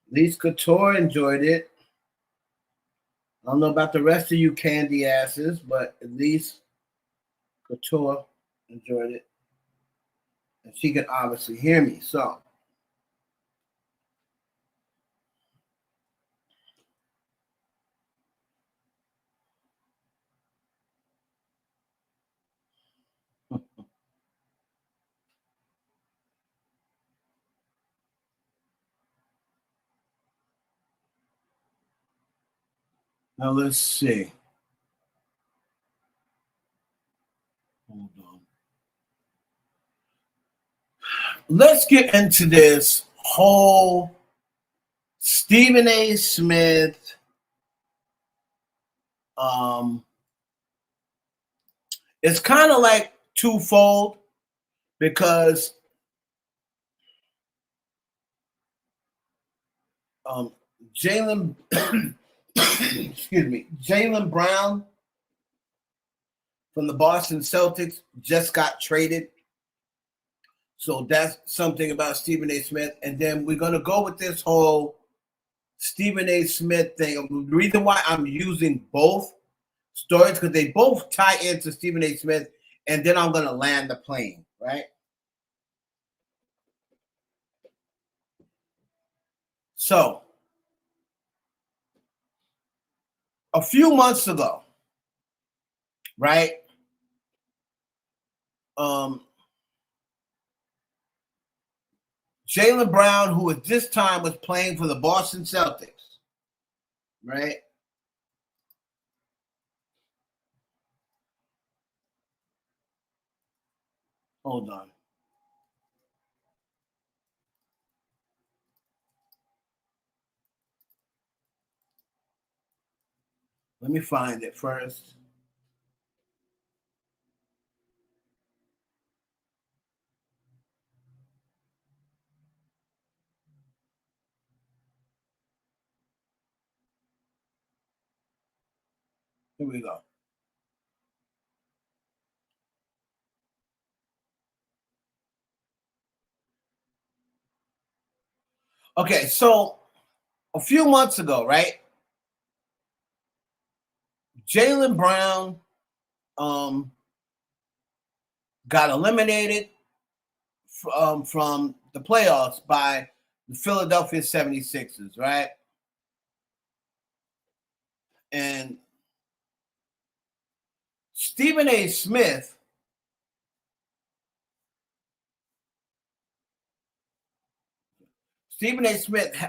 [SPEAKER 1] At least Couture enjoyed it. I don't know about the rest of you candy asses, but at least Couture enjoyed it. And she can obviously hear me. So now let's see. Hold on. Let's get into this whole Stephen A. Smith it's kind of like twofold because Jaylen excuse me, Jaylen Brown from the Boston Celtics just got traded. So that's something about Stephen A. Smith. And then we're going to go with this whole Stephen A. Smith thing. The reason why I'm using both stories because they both tie into Stephen A. Smith, and then I'm going to land the plane, right? So, a few months ago, right? Jaylen Brown, who at this time was playing for the Boston Celtics, right? Hold on. Let me find it first. Here we go. Okay, so a few months ago, right? Jaylen Brown got eliminated from the playoffs by the Philadelphia 76ers, right? And Stephen A. Smith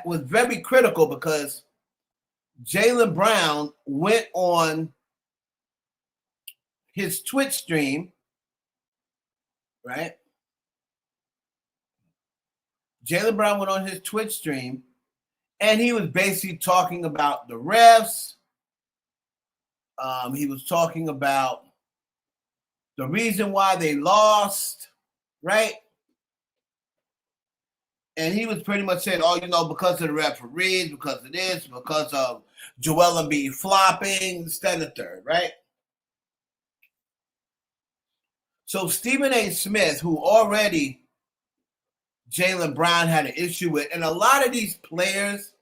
[SPEAKER 1] was very critical because Jaylen Brown went on his Twitch stream, right? Jaylen Brown went on his Twitch stream, and he was basically talking about the refs. He was talking about the reason why they lost, right? And he was pretty much saying, oh, because of the referees, because of this, because of Joel Embiid flopping, this, that, and the third, right? So Stephen A. Smith, who already Jaylen Brown had an issue with, and a lot of these players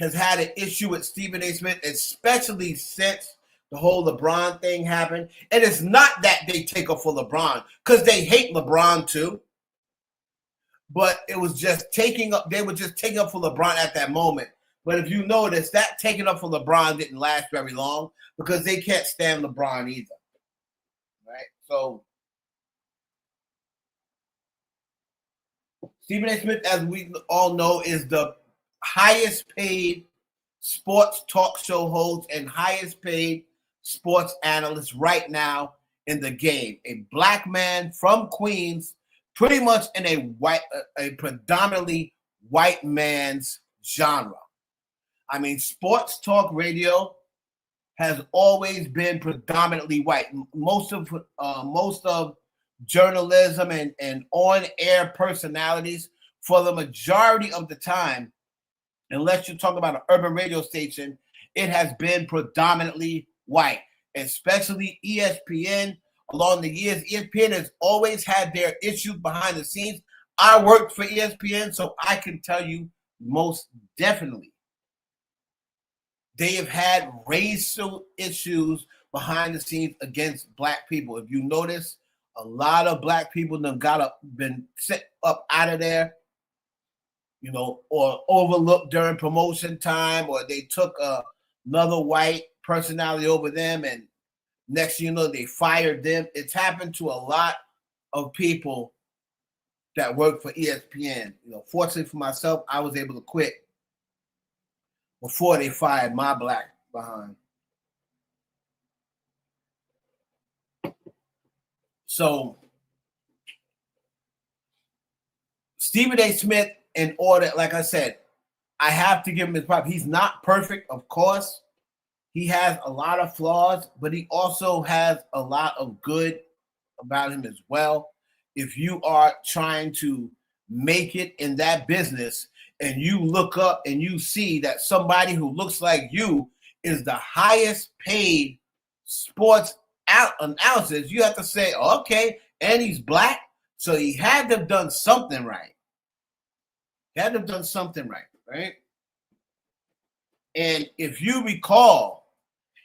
[SPEAKER 1] has had an issue with Stephen A. Smith, especially since the whole LeBron thing happened. And it's not that they take up for LeBron, because they hate LeBron too. But it was just they were just taking up for LeBron at that moment. But if you notice, that taking up for LeBron didn't last very long because they can't stand LeBron either. Right? So Stephen A. Smith, as we all know, is the highest paid sports talk show host and highest paid sports analyst right now in the game. A black man from Queens, pretty much in a predominantly white man's genre. I mean, sports talk radio has always been predominantly white. Most of journalism and on-air personalities for the majority of the time, unless you talk about an urban radio station, it has been predominantly white, especially ESPN. Along the years, ESPN has always had their issues behind the scenes. I worked for ESPN, so I can tell you most definitely they have had racial issues behind the scenes against black people. If you notice, a lot of black people been sent up out of there, you know, or overlooked during promotion time, or they took another white personality over them, and next thing you know, they fired them. It's happened to a lot of people that work for ESPN. You know, fortunately for myself, I was able to quit before they fired my black behind. So Stephen A. Smith, in order, like I said, I have to give him his props. He's not perfect, of course. He has a lot of flaws, but he also has a lot of good about him as well. If you are trying to make it in that business and you look up and you see that somebody who looks like you is the highest paid sports analysis, you have to say, okay, and he's black, so he had to have done something right. He had to have done something right, right? And if you recall,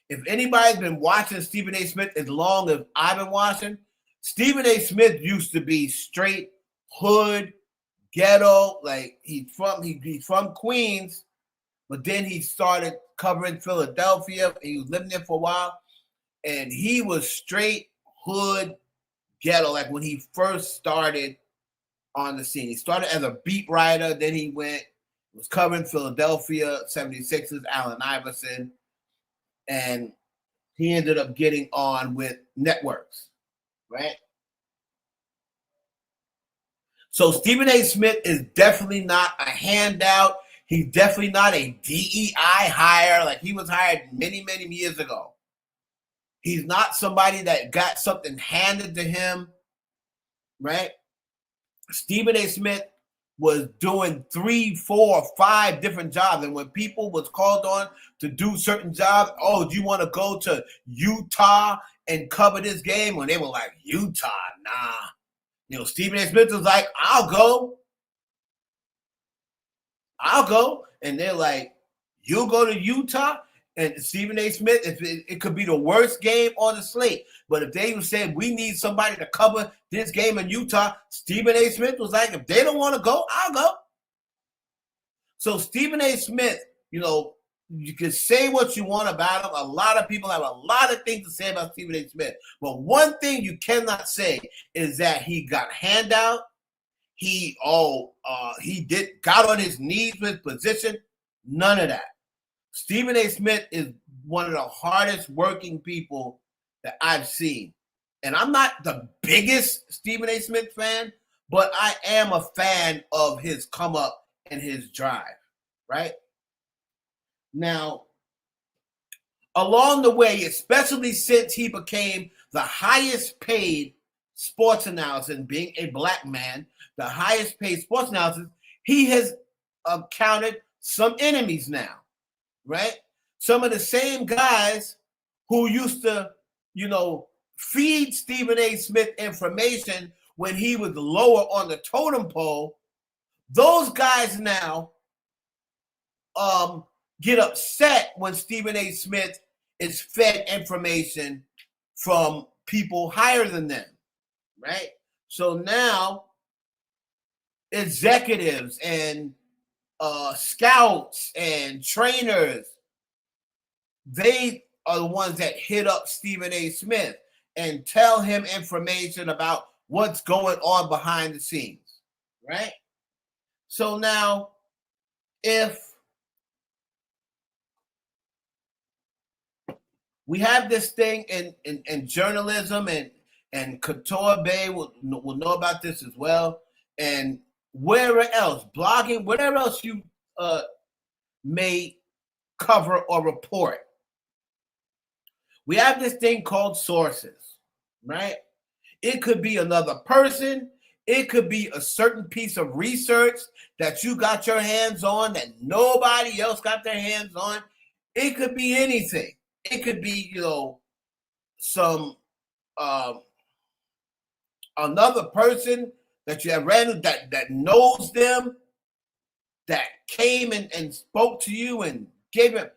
[SPEAKER 1] if anybody's been watching Stephen A. Smith as long as I've been watching, Stephen A. Smith used to be straight hood, ghetto, like he's from Queens, but then he started covering Philadelphia. He was living there for a while, and he was straight hood, ghetto, like when he first started on the scene. He started as a beat writer, then he was covering Philadelphia 76ers, Allen Iverson, and he ended up getting on with networks, right? So Stephen A. Smith is definitely not a handout. He's definitely not a DEI hire like he was hired many, many years ago. He's not somebody that got something handed to him, right? Stephen A. Smith was doing 3, 4, 5 different jobs. And when people was called on to do certain jobs, oh, do you want to go to Utah and cover this game? When they were like, Utah, nah. You know, Stephen A. Smith was like, I'll go. And they're like, you'll go to Utah? And Stephen A. Smith, if it could be the worst game on the slate. But if they said, we need somebody to cover this game in Utah, Stephen A. Smith was like, if they don't want to go, I'll go. So Stephen A. Smith, you know, you can say what you want about him. A lot of people have a lot of things to say about Stephen A. Smith. But one thing you cannot say is that he got handout. He got on his knees with position. None of that. Stephen A. Smith is one of the hardest working people that I've seen. And I'm not the biggest Stephen A. Smith fan, but I am a fan of his come up and his drive, right? Now, along the way, especially since he became the highest paid sports analyst, and being a black man, the highest paid sports analyst, he has counted some enemies now, right? Some of the same guys who used to, you know, feed Stephen A. Smith information when he was lower on the totem pole, those guys now get upset when Stephen A. Smith is fed information from people higher than them, right? So now executives and scouts and trainers, they are the ones that hit up Stephen A. Smith and tell him information about what's going on behind the scenes, right? So now, if we have this thing in journalism, and Couture Bay will know about this as well, and wherever else, blogging, whatever else you may cover or report, we have this thing called sources, right? It could be another person. It could be a certain piece of research that you got your hands on that nobody else got their hands on. It could be anything. It could be, some another person that you have random that knows them, that came and spoke to you and gave it,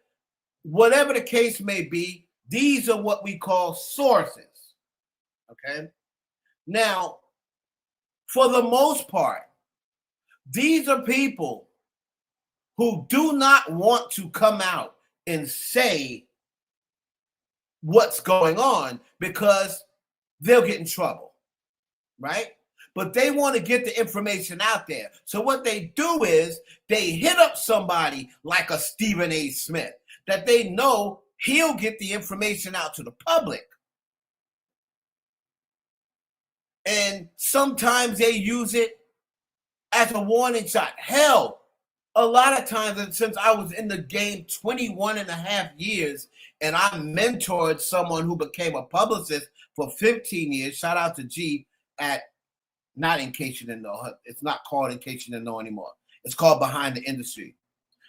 [SPEAKER 1] whatever the case may be. These are what we call sources. Okay. Now, for the most part, these are people who do not want to come out and say what's going on because they'll get in trouble, right? But they want to get the information out there. So what they do is they hit up somebody like a Stephen A. Smith that they know he'll get the information out to the public. And sometimes they use it as a warning shot. Hell, a lot of times, and since I was in the game 21 and a half years, and I mentored someone who became a publicist for 15 years, shout out to G at, not In Case You Didn't Know, it's not called In Case You Didn't Know anymore. It's called Behind the Industry.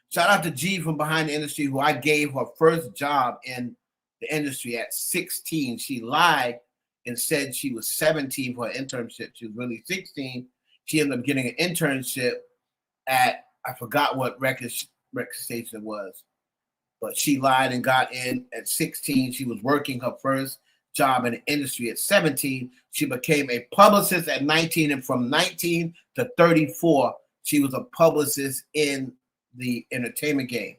[SPEAKER 1] Shout out to G from Behind the Industry, who I gave her first job in the industry at 16. She lied and said she was 17 for an internship. She was really 16. She ended up getting an internship at, I forgot what record station it was, but she lied and got in at 16. She was working her first job in the industry at 17. She became a publicist at 19, and from 19 to 34, she was a publicist in the entertainment game.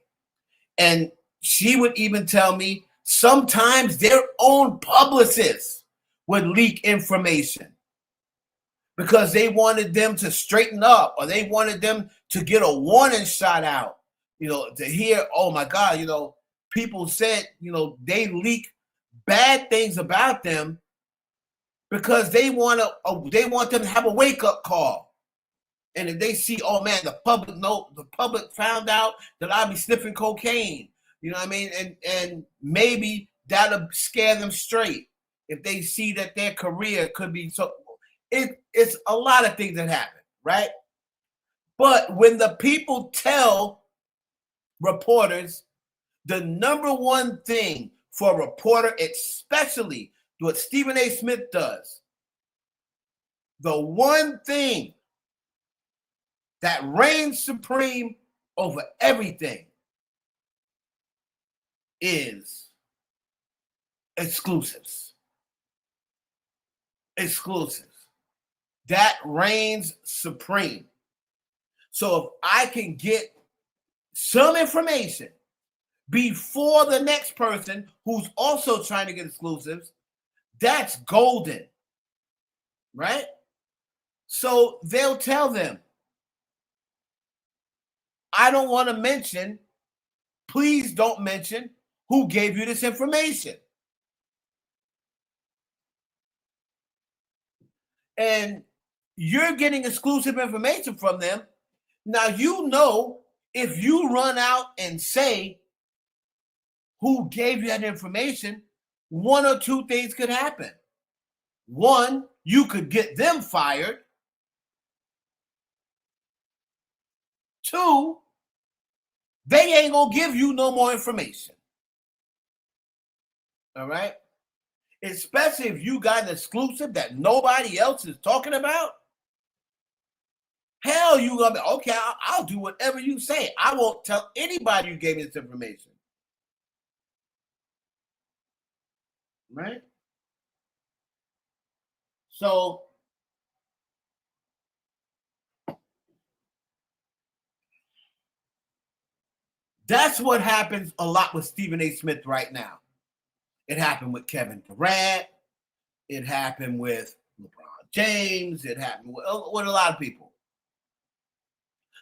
[SPEAKER 1] And she would even tell me sometimes their own publicists would leak information because they wanted them to straighten up, or they wanted them to get a warning shot out, to hear, oh my God, people said, they leak bad things about them because they want them to have a wake-up call. And if they see, oh man, the public found out that I'll be sniffing cocaine, you know what I mean? And maybe that'll scare them straight if they see that their career could be so. It's a lot of things that happen, right? But when the people tell reporters, the number one thing for a reporter, especially what Stephen A. Smith does, the one thing that reigns supreme over everything is exclusives. Exclusives. That reigns supreme. So if I can get some information before the next person who's also trying to get exclusives, that's golden, right? So they'll tell them, I don't want to mention, please don't mention who gave you this information. And you're getting exclusive information from them. Now, if you run out and say who gave you that information, one or two things could happen. One, you could get them fired. Two, they ain't gonna give you no more information. All right? Especially if you got an exclusive that nobody else is talking about. Hell, you gonna be, okay, I'll do whatever you say. I won't tell anybody you gave me this information. Right? So that's what happens a lot with Stephen A. Smith right now. It happened with Kevin Durant. It happened with LeBron James. It happened with a lot of people.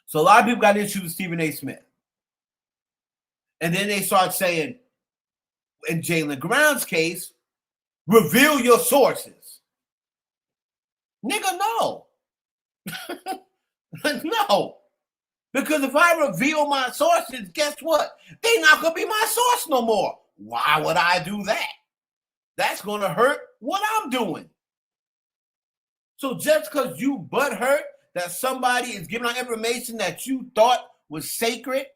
[SPEAKER 1] So a lot of people got issues with Stephen A. Smith. And then they start saying, in Jaylen Brown's case, reveal your sources. Nigga, no. No. Because if I reveal my sources, guess what? They're not going to be my source no more. Why would I do that? That's going to hurt what I'm doing. So just because you butthurt that somebody is giving out information that you thought was sacred,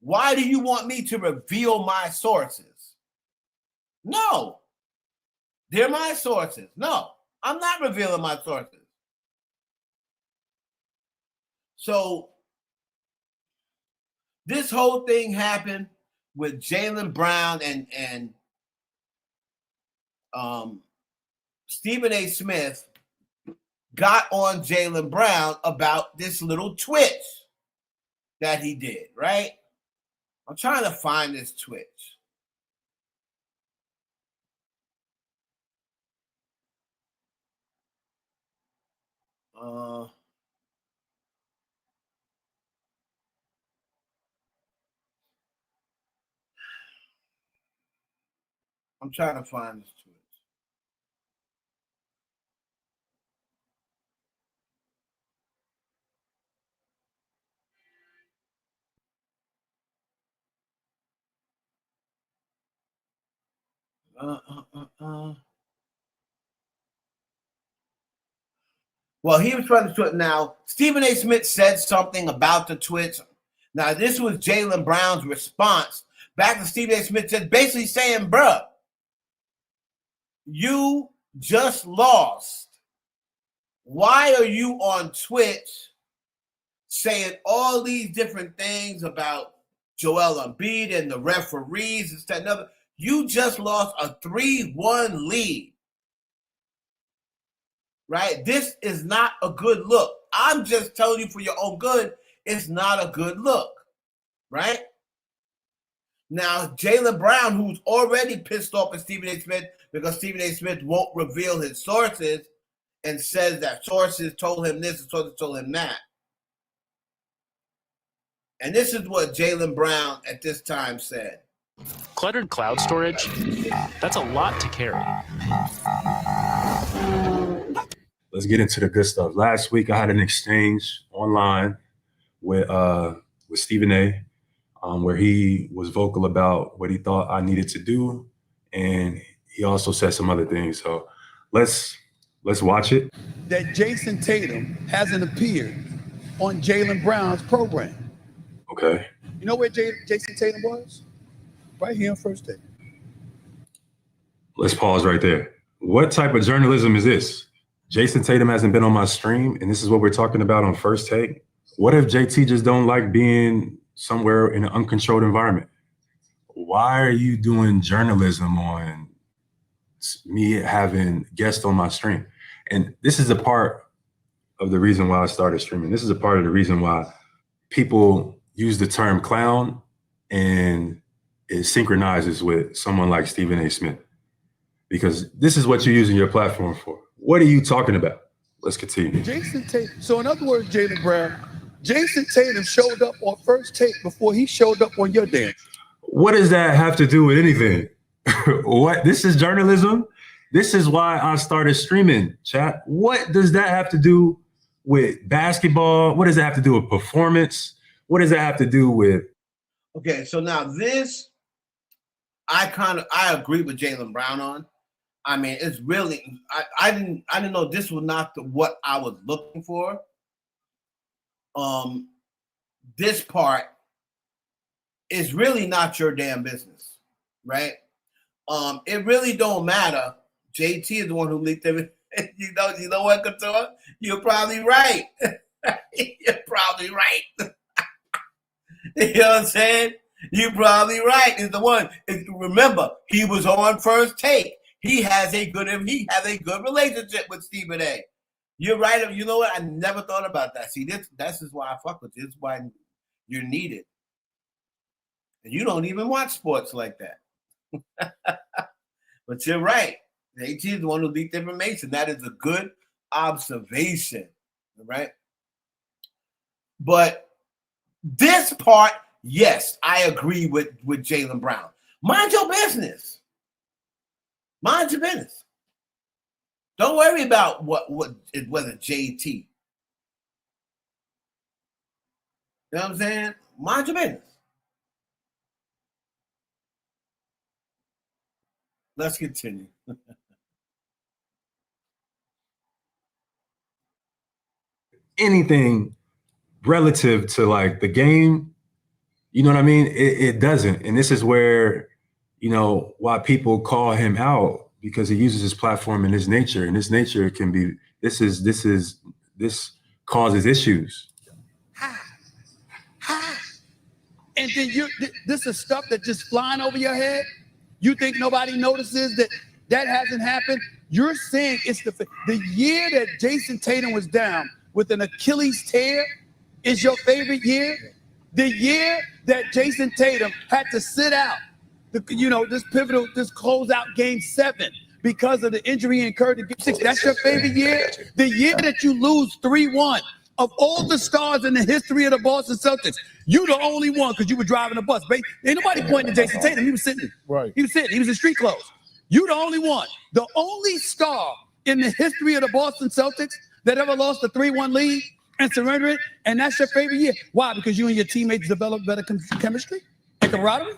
[SPEAKER 1] why do you want me to reveal my sources? No. They're my sources. No, I'm not revealing my sources. So this whole thing happened with Jaylen Brown and Stephen A. Smith got on Jaylen Brown about this little twitch that he did, right? I'm trying to find this twitch. I'm trying to find this twitch. Well, he was trying to twitch. Now, Stephen A. Smith said something about the twitch. Now, this was Jaylen Brown's response back to Stephen A. Smith, just basically saying, bruh, you just lost. Why are you on Twitch saying all these different things about Joel Embiid and the referees and stuff? Another, you just lost a 3-1 lead. Right? This is not a good look. I'm just telling you for your own good, it's not a good look. Right? Now, Jaylen Brown, who's already pissed off at Stephen A. Smith because Stephen A. Smith won't reveal his sources and says that sources told him this and sources told him that. And this is what Jaylen Brown at this time said.
[SPEAKER 14] Cluttered cloud storage, that's a lot to carry.
[SPEAKER 15] Let's get into the good stuff. Last week, I had an exchange online with Stephen A., where he was vocal about what he thought I needed to do, and he also said some other things. So let's watch it.
[SPEAKER 16] That Jason Tatum hasn't appeared on Jaylen Brown's program.
[SPEAKER 15] Okay.
[SPEAKER 16] You know where Jason Tatum was? Right here on First Take.
[SPEAKER 15] Let's pause right there. What type of journalism is this? Jason Tatum hasn't been on my stream, and this is what we're talking about on First Take. What if JT just don't like being somewhere in an uncontrolled environment? Why are you doing journalism on me having guests on my stream? And this is a part of the reason why I started streaming. This is a part of the reason why people use the term clown and it synchronizes with someone like Stephen A. Smith. Because this is what you're using your platform for. What are you talking about? Let's continue.
[SPEAKER 16] Jason Tatum. So in other words, Jaylen Brown, Jason Tatum showed up on First Take before he showed up on your dance.
[SPEAKER 15] What does that have to do with anything? What? This is journalism. This is why I started streaming, chat. What does that have to do with basketball? What does that have to do with performance? What does that have to do with?
[SPEAKER 1] Okay, so now this, I agree with Jaylen Brown on. I mean, it's really, I didn't know this was not what I was looking for. This part is really not your damn business, right? It really don't matter. JT is the one who leaked them. You know what, Couture? You're probably right. You're probably right. You know what I'm saying? You're probably right. Is the one. Remember, he was on First Take. He has a good relationship with Stephen A. You're right. You know what? I never thought about that. See, this is why I fuck with you. This is why you're needed. And you don't even watch sports like that. But you're right. AT is the one who leaked information. That is a good observation. Right? But this part, yes, I agree with Jaylen Brown. Mind your business. Mind your business. Don't worry about whether JT. You know what I'm saying? Mind your business. Let's continue.
[SPEAKER 15] anything relative to like the game. You know what I mean? It doesn't. And this is where, you know, why people call him out, because he uses his platform and his nature. And his nature can be, this causes issues.
[SPEAKER 16] And then this is stuff that just flying over your head. You think nobody notices that hasn't happened? You're saying it's the year that Jason Tatum was down with an Achilles tear is your favorite year? The year that Jason Tatum had to sit out, this closeout game 7 because of the injury he incurred in game 6. That's your favorite year? The year that you lose 3-1. Of all the stars in the history of the Boston Celtics, you the only one because you were driving a bus. Ain't nobody pointing to Jason Tatum. He was sitting.
[SPEAKER 8] Right.
[SPEAKER 16] He was sitting. He was in street clothes. You the only one. The only star in the history of the Boston Celtics that ever lost a 3-1 lead and surrendered it, and that's your favorite year. Why? Because you and your teammates developed better chemistry and camaraderie?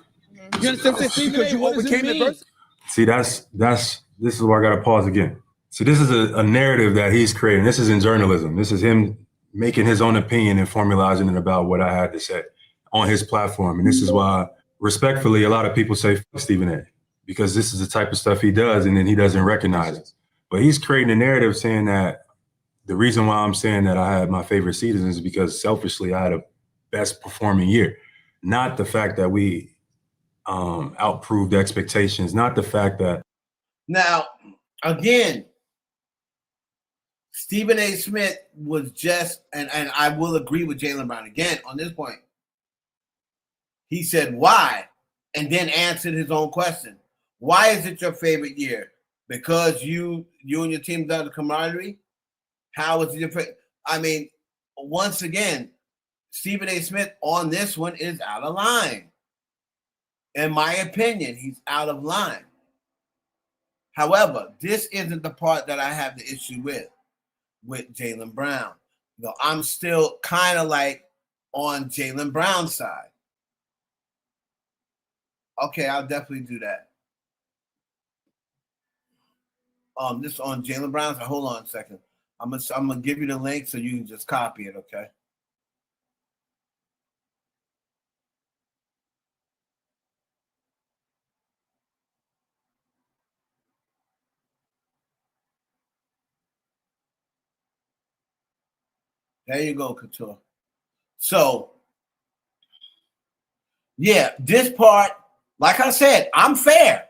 [SPEAKER 16] You understand what I'm saying? Because you overcame adversity?
[SPEAKER 15] See, this is where I got to pause again. See, this is a narrative that he's creating. This is in journalism. This is him making his own opinion and formalizing it about what I had to say on his platform. And this is why, respectfully, a lot of people say fuck Stephen A, because this is the type of stuff he does and then he doesn't recognize it. But he's creating a narrative saying that the reason why I'm saying that I had my favorite season is because selfishly I had a best performing year. Not the fact that we outproved expectations, not the fact that.
[SPEAKER 1] Now, again, Stephen A. Smith was just, and I will agree with Jaylen Brown again on this point. He said, why? And then answered his own question. Why is it your favorite year? Because you and your team done the camaraderie? How is it different? I mean, once again, Stephen A. Smith on this one is out of line. In my opinion, he's out of line. However, this isn't the part that I have the issue with Jaylen Brown. You know, I'm still kind of like on Jaylen Brown's side. Okay, I'll definitely do that. This on Jaylen Brown's side. Hold on a second. I'm gonna give you the link so you can just copy it, okay? There you go, Couture. So, yeah, this part, like I said, I'm fair.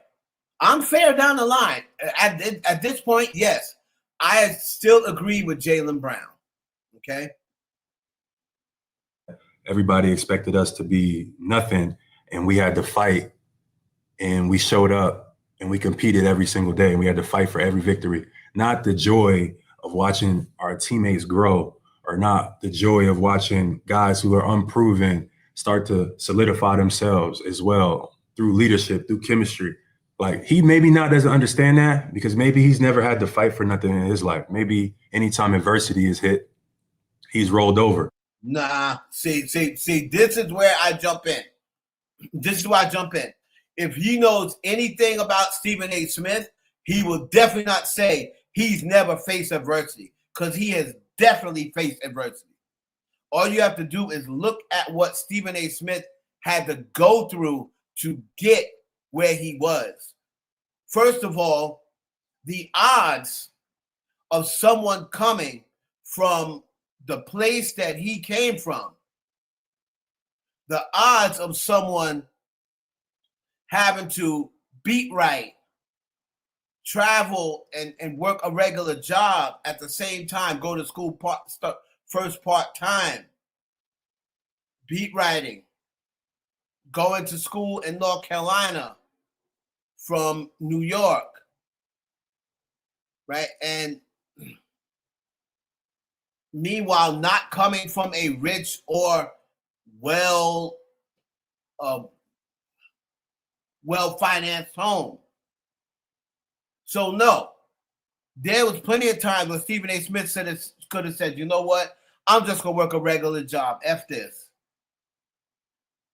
[SPEAKER 1] I'm fair down the line. At this point, yes, I still agree with Jaylen Brown. Okay.
[SPEAKER 15] Everybody expected us to be nothing, and we had to fight, and we showed up, and we competed every single day, and we had to fight for every victory. Not the joy of watching our teammates grow, or not the joy of watching guys who are unproven start to solidify themselves as well through leadership, through chemistry. Like, he maybe not doesn't understand that because maybe he's never had to fight for nothing in his life. Maybe anytime adversity is hit, he's rolled over.
[SPEAKER 1] Nah, see, this is where I jump in. This is where I jump in. If he knows anything about Stephen A. Smith, he will definitely not say he's never faced adversity, because he has definitely faced adversity. All you have to do is look at what Stephen A. Smith had to go through to get where he was. First of all, the odds of someone coming from the place that he came from, the odds of someone having to beat right, travel and work a regular job at the same time, go to school first part-time, beat writing, going to school in North Carolina from New York, right? And meanwhile, not coming from a rich or well-financed home. So no, there was plenty of times when Stephen A. Smith could have said, you know what? I'm just going to work a regular job. F this.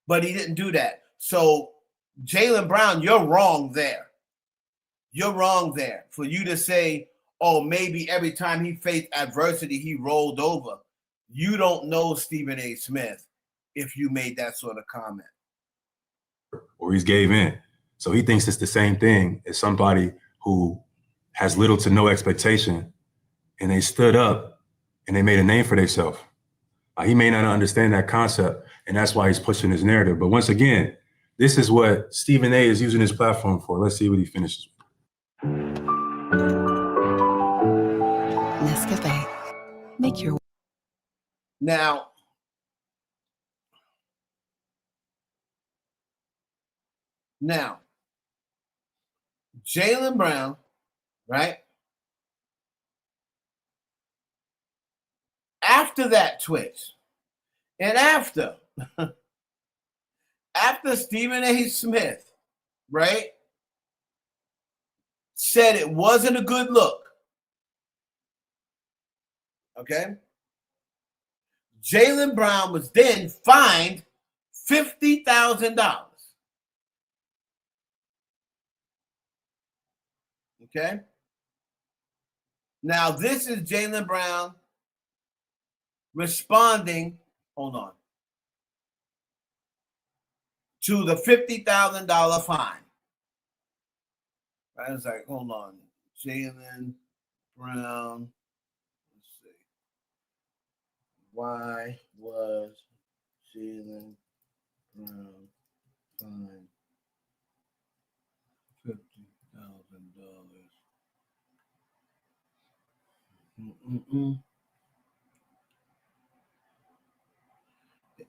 [SPEAKER 1] But he didn't do that. So Jaylen Brown, you're wrong there. You're wrong there for you to say, oh, maybe every time he faced adversity, he rolled over. you don't know Stephen A. Smith if you made that sort of comment.
[SPEAKER 15] Or he's gave in. So he thinks it's the same thing as somebody who has little to no expectation and they stood up and they made a name for themselves. He may not understand that concept, and that's why he's pushing his narrative. But once again, this is what Stephen A. is using his platform for. Let's see what he finishes with.
[SPEAKER 17] Nescafe. Make your
[SPEAKER 1] Now, Jaylen Brown, right? After that twitch, and after Stephen A. Smith, right, said it wasn't a good look, okay? Jaylen Brown was then fined $50,000. Okay? Now, this is Jaylen Brown responding, hold on, to the $50,000 fine. I was like, hold on. Jaylen Brown, let's see. Why was Jaylen Brown fined $50,000?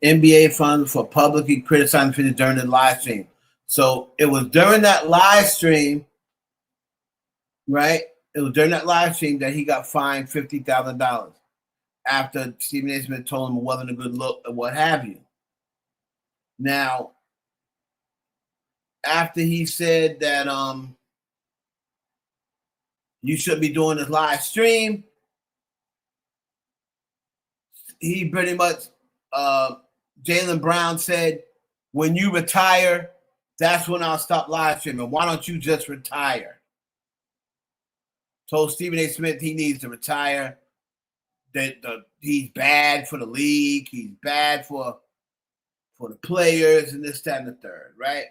[SPEAKER 1] NBA fund for publicly criticizing figures during the live stream. So it was during that live stream, right? It was during that live stream that he got fined $50,000 after Stephen A. Smith told him it wasn't a good look or what have you. Now, after he said that you should be doing this live stream, he pretty much Jaylen Brown said, when you retire, that's when I'll stop live streaming. Why don't you just retire? Told Stephen A. Smith he needs to retire. That he's bad for the league. He's bad for the players and this, that, and the third, right?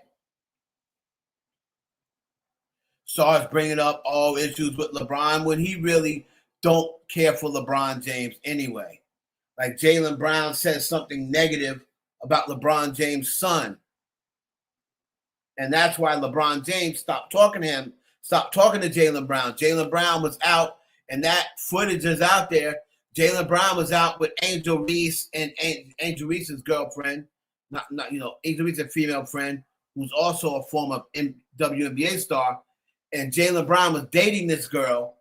[SPEAKER 1] Starts bringing up all issues with LeBron when he really don't care for LeBron James anyway. Like Jaylen Brown says something negative about LeBron James' son. And that's why LeBron James stopped talking to him, stopped talking to Jaylen Brown. Jaylen Brown was out, and that footage is out there. Jaylen Brown was out with Angel Reese and Angel Reese's girlfriend, Angel Reese's female friend, who's also a former WNBA star. And Jaylen Brown was dating this girl,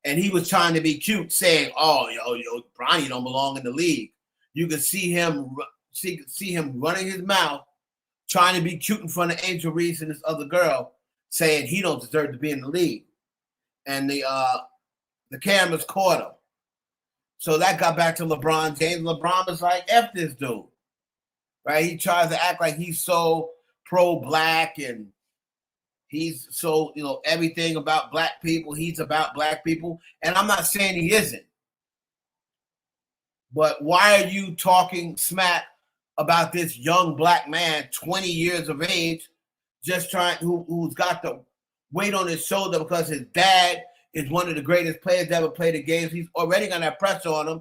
[SPEAKER 1] and he was trying to be cute, saying, "Oh, yo, Bronny don't belong in the league." You could see him running his mouth, trying to be cute in front of Angel Reese and this other girl, saying he don't deserve to be in the league. And the cameras caught him. So that got back to LeBron James. LeBron was like, F this dude. Right? He tries to act like he's so pro-black and he's so, everything about black people. He's about black people. And I'm not saying he isn't. But why are you talking smack about this young black man, 20 years of age, just who's got the weight on his shoulder because his dad is one of the greatest players to ever play the games. He's already got that pressure on him,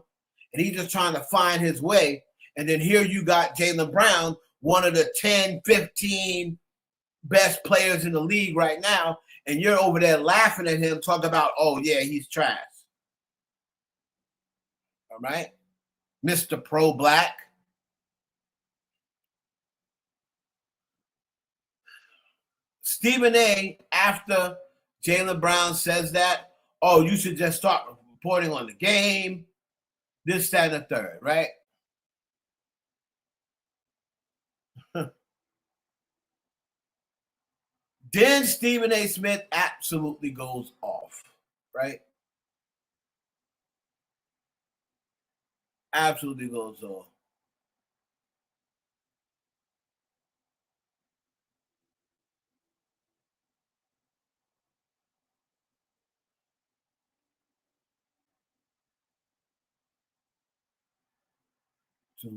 [SPEAKER 1] and he's just trying to find his way. And then here you got Jaylen Brown, one of the 10, 15 best players in the league right now, and you're over there laughing at him, talking about, oh, yeah, he's trash. All right? Mr. Pro-Black. Stephen A., after Jaylen Brown says that, oh, you should just start reporting on the game, this, that, and the third, right? Then Stephen A. Smith absolutely goes off, right? Absolutely goes off. So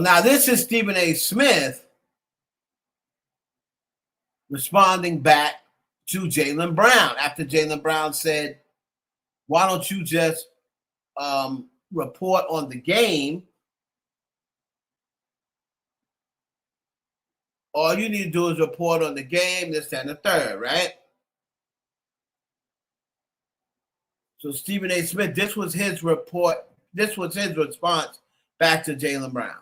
[SPEAKER 1] now this is Stephen A. Smith responding back to Jaylen Brown after Jaylen Brown said, why don't you just report on the game? All you need to do is report on the game, this, and the third, right? So Stephen A. Smith, this was his report. This was his response back to Jaylen Brown.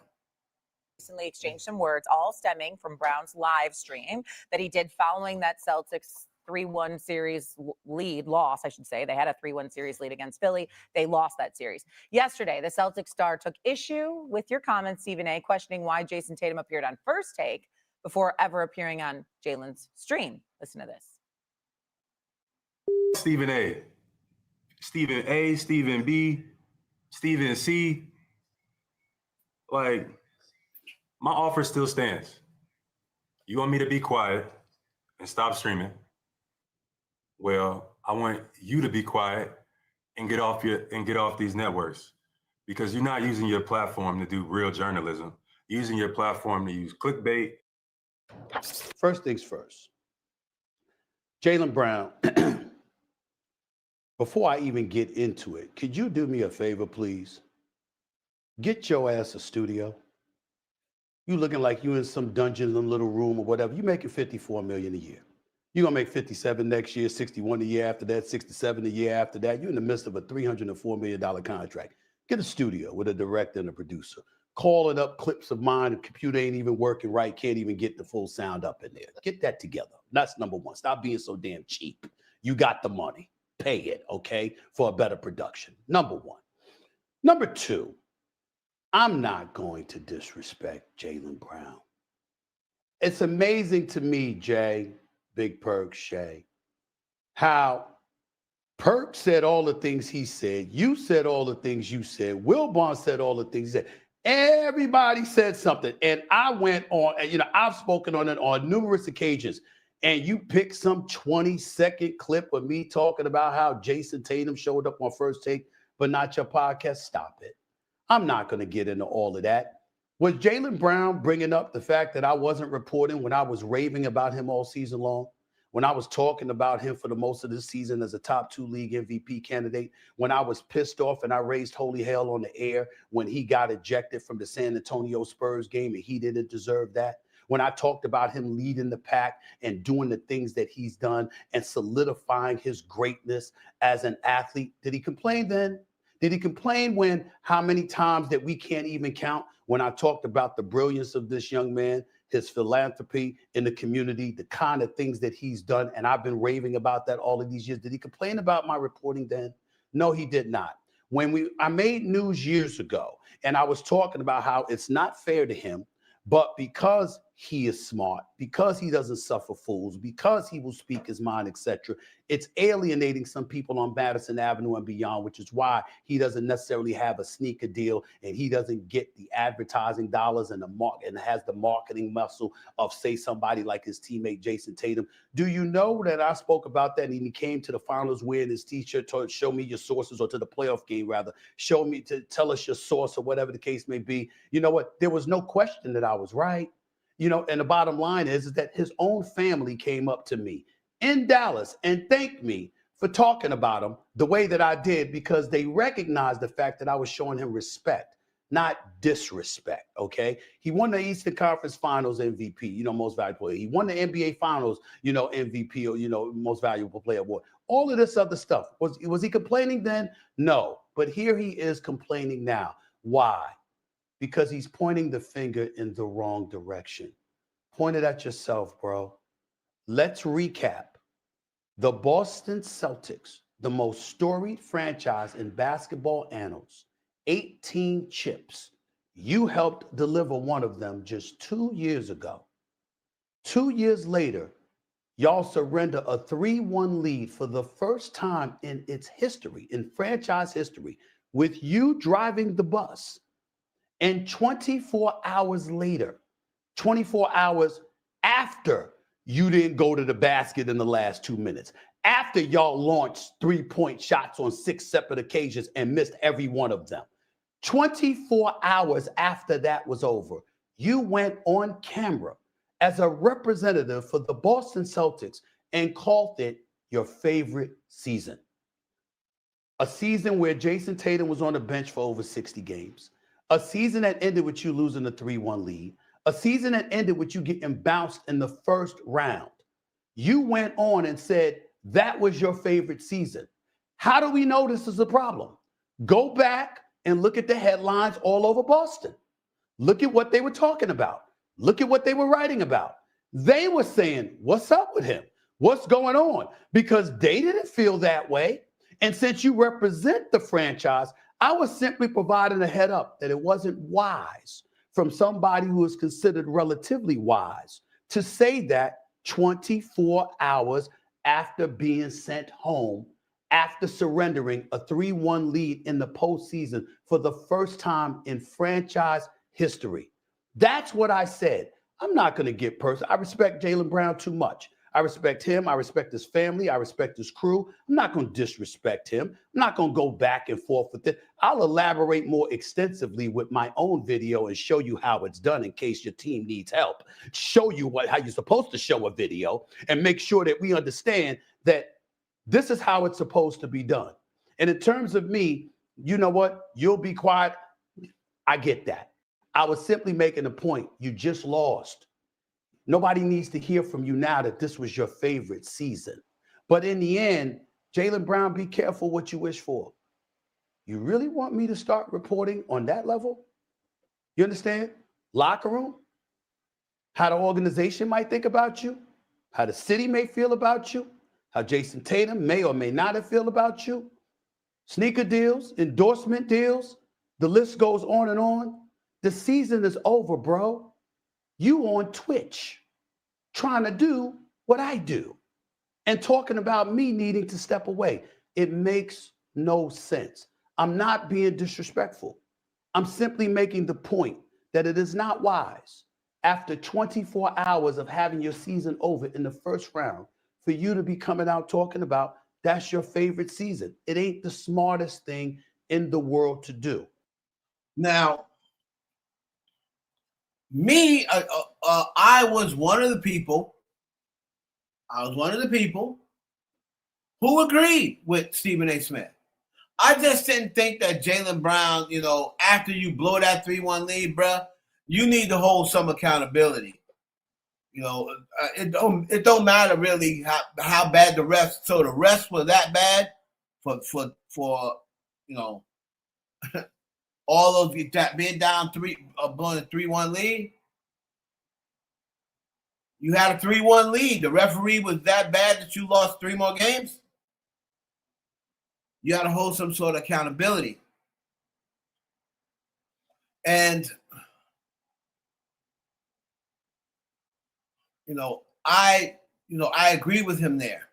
[SPEAKER 18] Recently exchanged some words, all stemming from Brown's live stream that he did following that Celtics 3-1 series loss, I should say. They had a 3-1 series lead against Philly. They lost that series. Yesterday, the Celtics star took issue with your comments, Stephen A., questioning why Jason Tatum appeared on First Take before ever appearing on Jaylen's stream. Listen to this.
[SPEAKER 15] Stephen A., Stephen A., Stephen B., Stephen C. Like, my offer still stands. You want me to be quiet and stop streaming? Well, I want you to be quiet and get off these networks, because you're not using your platform to do real journalism. You're using your platform to use clickbait.
[SPEAKER 19] First things first. Jaylen Brown, before I even get into it, could you do me a favor, please? Get your ass a studio. You looking like you in some dungeon, some little room or whatever. You making $54 million a year. You're gonna make 57 next year, 61 the year after that, 67 the year after that. You're in the midst of a $304 million contract. Get a studio with a director and a producer. Calling up clips of mine, the computer ain't even working right, can't even get the full sound up in there. Get that together. That's number one. Stop being so damn cheap. You got the money. Pay it, okay, for a better production. Number one. Number two, I'm not going to disrespect Jaylen Brown. It's amazing to me, Jay, Big Perk, Shay, how Perk said all the things he said. You said all the things you said. Wilbon said all the things he said. Everybody said something. And I went on, and I've spoken on it on numerous occasions. And you pick some 20-second clip of me talking about how Jason Tatum showed up on First Take, but not your podcast. Stop it. I'm not going to get into all of that. Was Jaylen Brown bringing up the fact that I wasn't reporting when I was raving about him all season long? When I was talking about him for the most of this season as a top 2 league MVP candidate? When I was pissed off and I raised holy hell on the air when he got ejected from the San Antonio Spurs game and he didn't deserve that? When I talked about him leading the pack and doing the things that he's done and solidifying his greatness as an athlete? Did he complain then? Did he complain when how many times that we can't even count when I talked about the brilliance of this young man, his philanthropy in the community, the kind of things that he's done, and I've been raving about that all of these years? Did he complain about my reporting then? No, he did not. When I made news years ago, and I was talking about how it's not fair to him, but because he is smart, because he doesn't suffer fools, because he will speak his mind, etc., it's alienating some people on Madison Avenue and beyond, which is why he doesn't necessarily have a sneaker deal and he doesn't get the advertising dollars and has the marketing muscle of, say, somebody like his teammate Jason Tatum. Do you know that I spoke about that and he came to the finals wearing his t-shirt to show me your sources, or to the playoff game rather, show me, to tell us your source or whatever the case may be? You know what? There was no question that I was right. And the bottom line is that his own family came up to me in Dallas and thanked me for talking about him the way that I did, because they recognized the fact that I was showing him respect, not disrespect, okay? He won the Eastern Conference Finals MVP, most valuable player. He won the NBA Finals, MVP, or, most valuable player award. All of this other stuff. Was he complaining then? No. But here he is complaining now. Why? Because he's pointing the finger in the wrong direction. Point it at yourself, bro. Let's recap. The Boston Celtics, the most storied franchise in basketball annals, 18 chips. You helped deliver one of them just 2 years ago. 2 years later, y'all surrender a 3-1 lead for the first time in its history, in franchise history, with you driving the bus. And 24 hours later, 24 hours after you didn't go to the basket in the last 2 minutes, after y'all launched 3-point shots on 6 separate occasions and missed every one of them, 24 hours after that was over, you went on camera as a representative for the Boston Celtics and called it your favorite season. A season where Jason Tatum was on the bench for over 60 games. A season that ended with you losing a 3-1 lead. A season that ended with you getting bounced in the first round. You went on and said that was your favorite season. How do we know this is a problem? Go back and look at the headlines all over Boston. Look at what they were talking about. Look at what they were writing about. They were saying, what's up with him? What's going on? Because they didn't feel that way. And since you represent the franchise, I was simply providing a head up that it wasn't wise from somebody who is considered relatively wise to say that 24 hours after being sent home, after surrendering a 3-1 lead in the postseason for the first time in franchise history. That's what I said. I'm not going to get personal. I respect Jaylen Brown too much. I respect him. I respect his family. I respect his crew. I'm not going to disrespect him. I'm not going to go back and forth with it. I'll elaborate more extensively with my own video and show you how it's done in case your team needs help. Show you how you're supposed to show a video and make sure that we understand that this is how it's supposed to be done. And in terms of me, you know what? You'll be quiet. I get that. I was simply making a point. You just lost. Nobody needs to hear from you now that this was your favorite season. But in the end, Jaylen Brown, be careful what you wish for. You really want me to start reporting on that level? You understand? Locker room? How the organization might think about you? How the city may feel about you? How Jason Tatum may or may not have feel about you? Sneaker deals, endorsement deals, the list goes on and on. The season is over, bro. You on Twitch trying to do what I do and talking about me needing to step away. It makes no sense. I'm not being disrespectful. I'm simply making the point that it is not wise after 24 hours of having your season over in the first round for you to be coming out talking about that's your favorite season. It ain't the smartest thing in the world to do.
[SPEAKER 1] Now, me, I was one of the people. Who agreed with Stephen A. Smith. I just didn't think that Jaylen Brown, after you blow that 3-1 lead, bruh, you need to hold some accountability. It don't matter really how bad the refs. So the refs were that bad for all of you that being down blowing a 3-1 lead. You had a 3-1 lead. The referee was that bad that you lost 3 more games. You got to hold some sort of accountability. And, I agree with him there.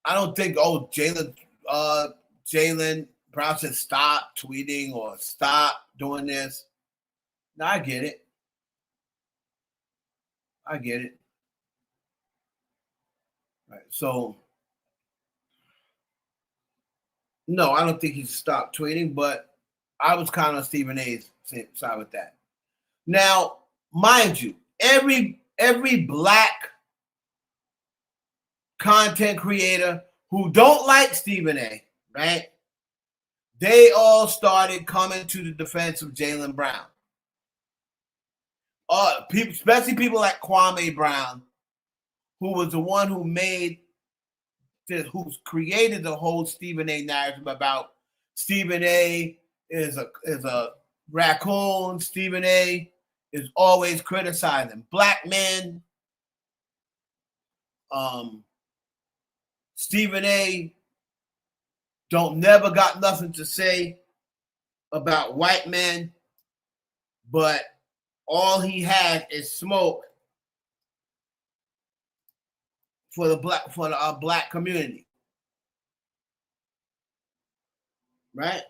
[SPEAKER 1] I don't think, Jaylen Brown said stop tweeting or stop doing this. No, I get it. Right. So, no, I don't think he should stop tweeting, but I was kind of on Stephen A's side with that. Now, mind you, every black content creator who don't like Stephen A, right? They all started coming to the defense of Jaylen Brown. People, especially people like Kwame Brown, who was the one who who's created the whole Stephen A narrative about Stephen A is a raccoon. Stephen A is always criticizing black men. Stephen A never got nothing to say about white men, but all he had is smoke for the black community, right?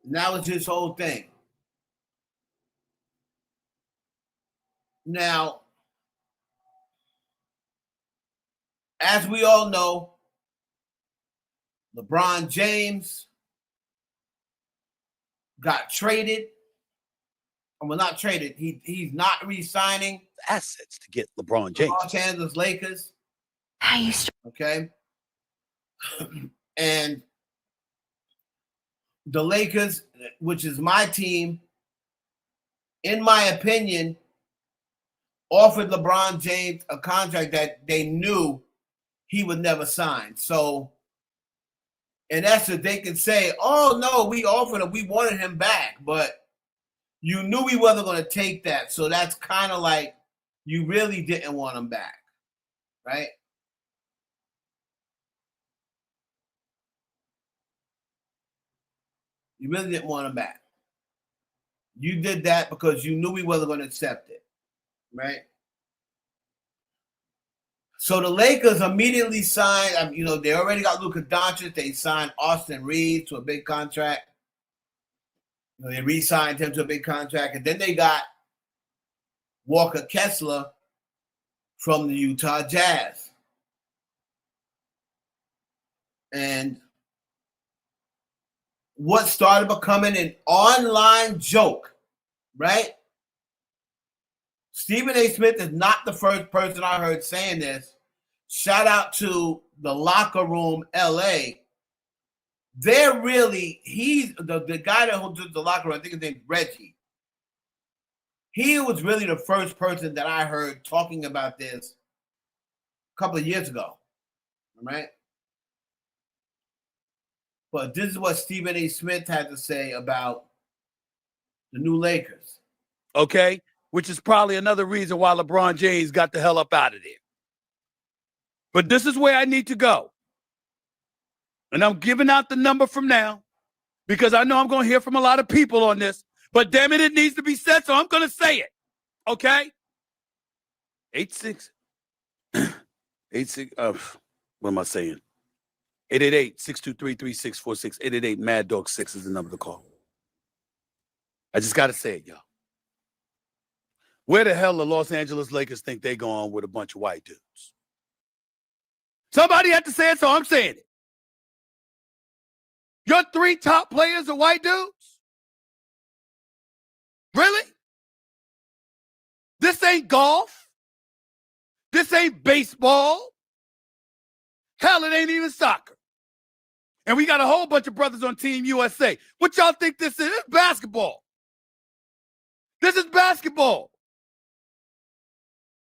[SPEAKER 1] And that was his whole thing. Now, as we all know, LeBron James got traded. Well, not traded. He's not re-signing
[SPEAKER 20] assets to get LeBron James.
[SPEAKER 1] Los Angeles Lakers. Okay. And the Lakers, which is my team, in my opinion, offered LeBron James a contract that they knew he would never sign. So, in essence, they can say, oh, no, we offered him. We wanted him back. But you knew he wasn't going to take that. So that's kind of like you really didn't want him back, right? You really didn't want him back. You did that because you knew he wasn't going to accept it, right? So the Lakers immediately signed, they already got Luka Doncic. They signed Austin Reeves to a big contract. They re-signed him to a big contract. And then they got Walker Kessler from the Utah Jazz. And what started becoming an online joke, right? Stephen A. Smith is not the first person I heard saying this. Shout out to the Locker Room LA. They're really, he's the guy that holds the locker room, I think his name's Reggie. He was really the first person that I heard talking about this a couple of years ago, right? But this is what Stephen A. Smith had to say about the new Lakers.
[SPEAKER 20] Okay, which is probably another reason why LeBron James got the hell up out of there. But this is where I need to go. And I'm giving out the number from now because I know I'm going to hear from a lot of people on this. But damn it, it needs to be said, so I'm going to say it. Okay? 86. What am I saying? 888-623-3646. 888 Mad Dog 6 is the number to call. I just got to say it, y'all. Where the hell the Los Angeles Lakers think they going with a bunch of white dudes? Somebody had to say it, so I'm saying it. Your 3 top players are white dudes? Really? This ain't golf. This ain't baseball. Hell, it ain't even soccer. And we got a whole bunch of brothers on Team USA. What y'all think this is? This is basketball. This is basketball.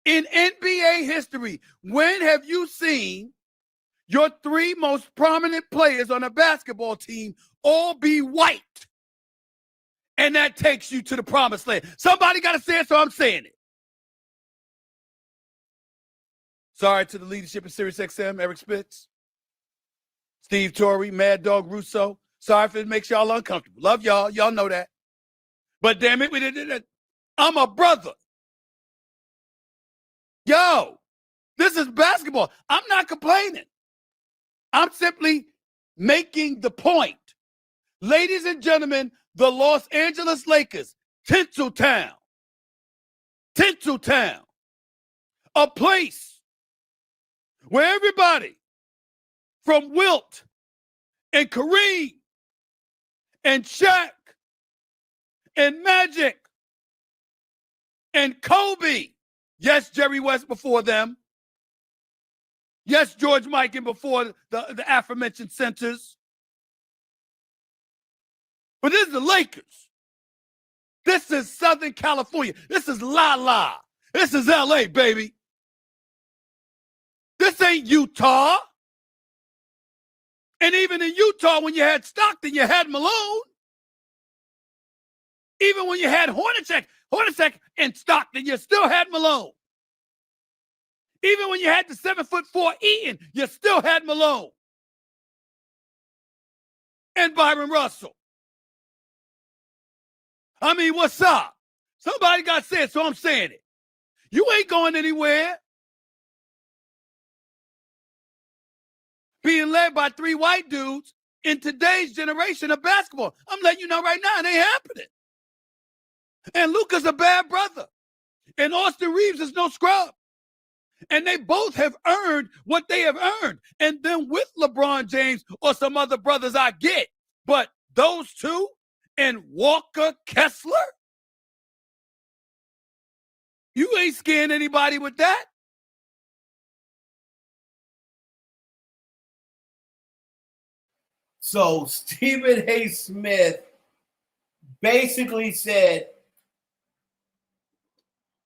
[SPEAKER 20] In NBA history, when have you seen your 3 most prominent players on a basketball team all be white? And that takes you to the promised land. Somebody got to say it, so I'm saying it. Sorry to the leadership of SiriusXM, Eric Spitz, Steve Torrey, Mad Dog Russo. Sorry if it makes y'all uncomfortable. Love y'all. Y'all know that. But damn it, I'm a brother. Yo, this is basketball. I'm not complaining. I'm simply making the point. Ladies and gentlemen, the Los Angeles Lakers, Tinseltown, a place where everybody from Wilt and Kareem and Shaq and Magic and Kobe, yes, Jerry West before them, yes, George Mikan before the aforementioned centers. But this is the Lakers. This is Southern California. This is La. This is LA, baby. This ain't Utah. And even in Utah, when you had Stockton, you had Malone. Even when you had Hornacek and Stockton, you still had Malone. Even when you had the 7'4" Eaton, you still had Malone. And Byron Russell. I mean, what's up? Somebody got to say it, so I'm saying it. You ain't going anywhere. Being led by 3 white dudes in today's generation of basketball. I'm letting you know right now, it ain't happening. And Luka's a bad brother. And Austin Reeves is no scrub. And they both have earned what they have earned. And then with LeBron James or some other brothers, I get. But those two and Walker Kessler, you ain't scaring anybody with that.
[SPEAKER 1] So Stephen A. Smith basically said,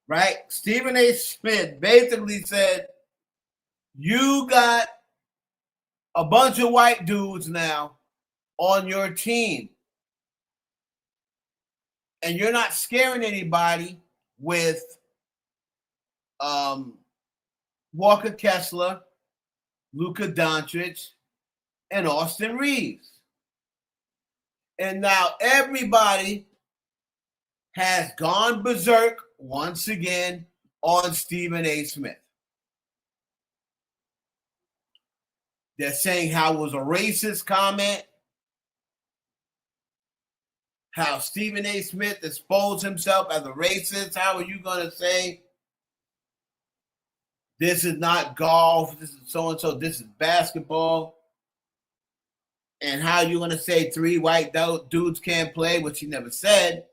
[SPEAKER 1] right? Stephen A. Smith basically said, you got a bunch of white dudes now on your team. And you're not scaring anybody with Walker Kessler, Luka Doncic, and Austin Reeves. And now everybody has gone berserk once again on Stephen A. Smith. They're saying how it was a racist comment, how Stephen A. Smith exposed himself as a racist. How are you going to say this is not golf, this is so-and-so, this is basketball? And how you going to say 3 white dudes can't play, which he never said.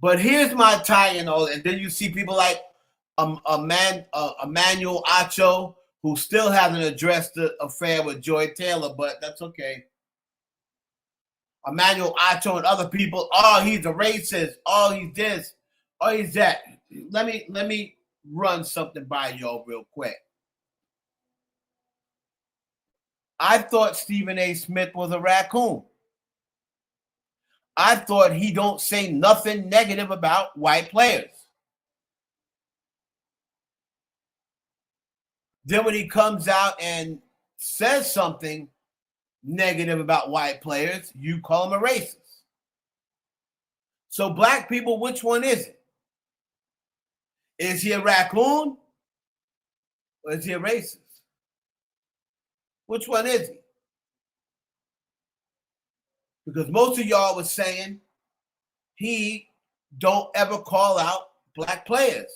[SPEAKER 1] But here's my tie-in, and then you see people like Emmanuel Acho, who still hasn't addressed the affair with Joy Taylor, but that's okay. Emmanuel Acho and other people, oh, he's a racist, oh, he's this, oh, he's that. Let me run something by y'all real quick. I thought Stephen A. Smith was a raccoon. I thought he don't say nothing negative about white players. Then when he comes out and says something negative about white players, you call him a racist. So black people, which one is it? Is he a raccoon or is he a racist? Which one is he? Because most of y'all was saying he don't ever call out black players.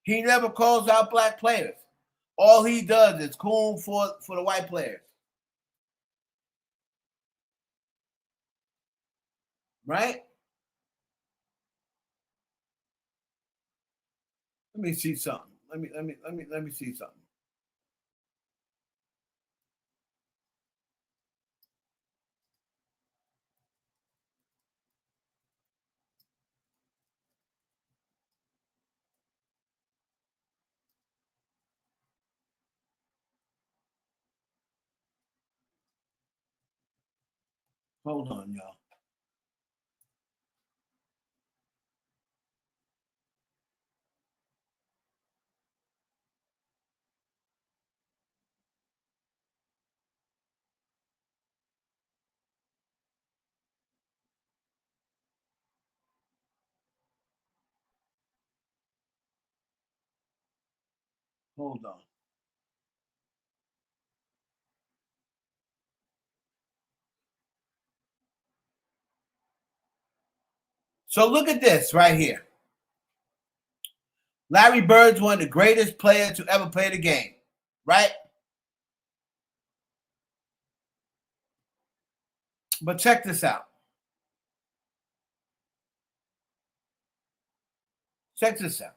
[SPEAKER 1] He never calls out black players. All he does is coon for the white players. Right? Let me see something. Let me see something. Hold on, y'all. Hold on. So look at this right here. Larry Bird's one of the greatest players to ever play the game, right? But check this out. Check this out.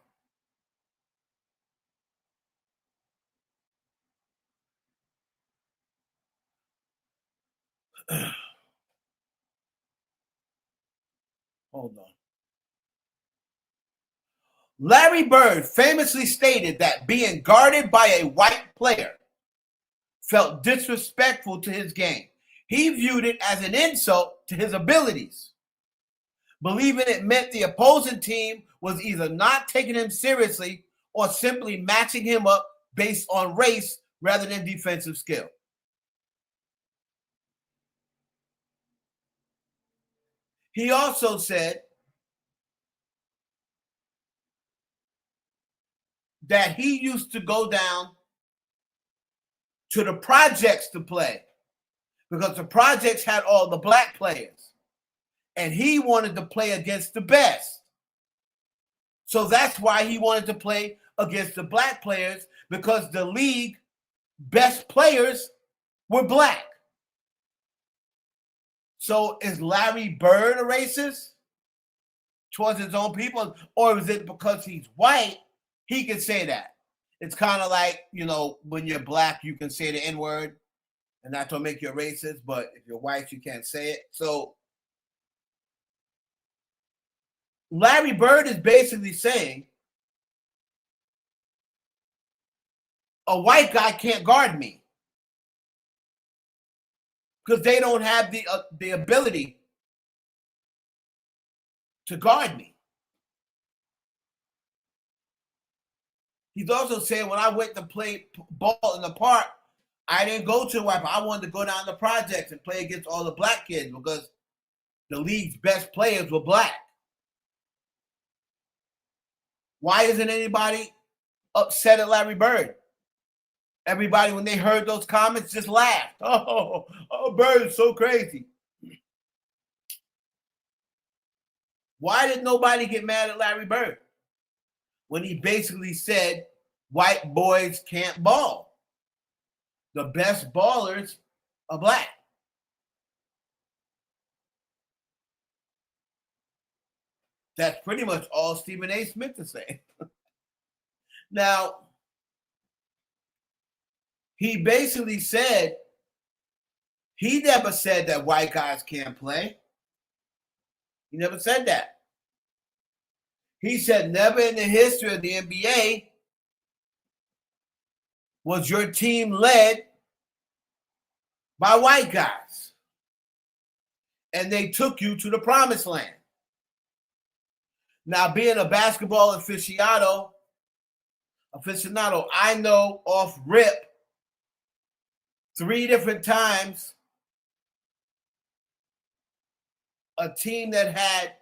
[SPEAKER 1] Hold on. Larry Bird famously stated that being guarded by a white player felt disrespectful to his game. He viewed it as an insult to his abilities, believing it meant the opposing team was either not taking him seriously or simply matching him up based on race rather than defensive skill. He also said that he used to go down to the projects to play because the projects had all the black players and he wanted to play against the best. So that's why he wanted to play against the black players, because the league best players were black. So is Larry Bird a racist towards his own people? Or is it because he's white, he can say that? It's kind of like, you know, when you're black, you can say the N-word and that don't make you a racist, but if you're white, you can't say it. So Larry Bird is basically saying a white guy can't guard me because they don't have the ability to guard me. He's also saying when I went to play ball in the park, I didn't go to the white. I wanted to go down the projects and play against all the black kids because the league's best players were black. Why isn't anybody upset at Larry Bird? Everybody, when they heard those comments, just laughed. Oh, Bird is so crazy. Why did nobody get mad at Larry Bird when he basically said white boys can't ball? The best ballers are black. That's pretty much all Stephen A. Smith is saying. Now, he basically said, he never said that white guys can't play. He never said that. He said never in the history of the NBA was your team led by white guys. And they took you to the promised land. Now, being a basketball aficionado, I know off rip 3 different times a team that had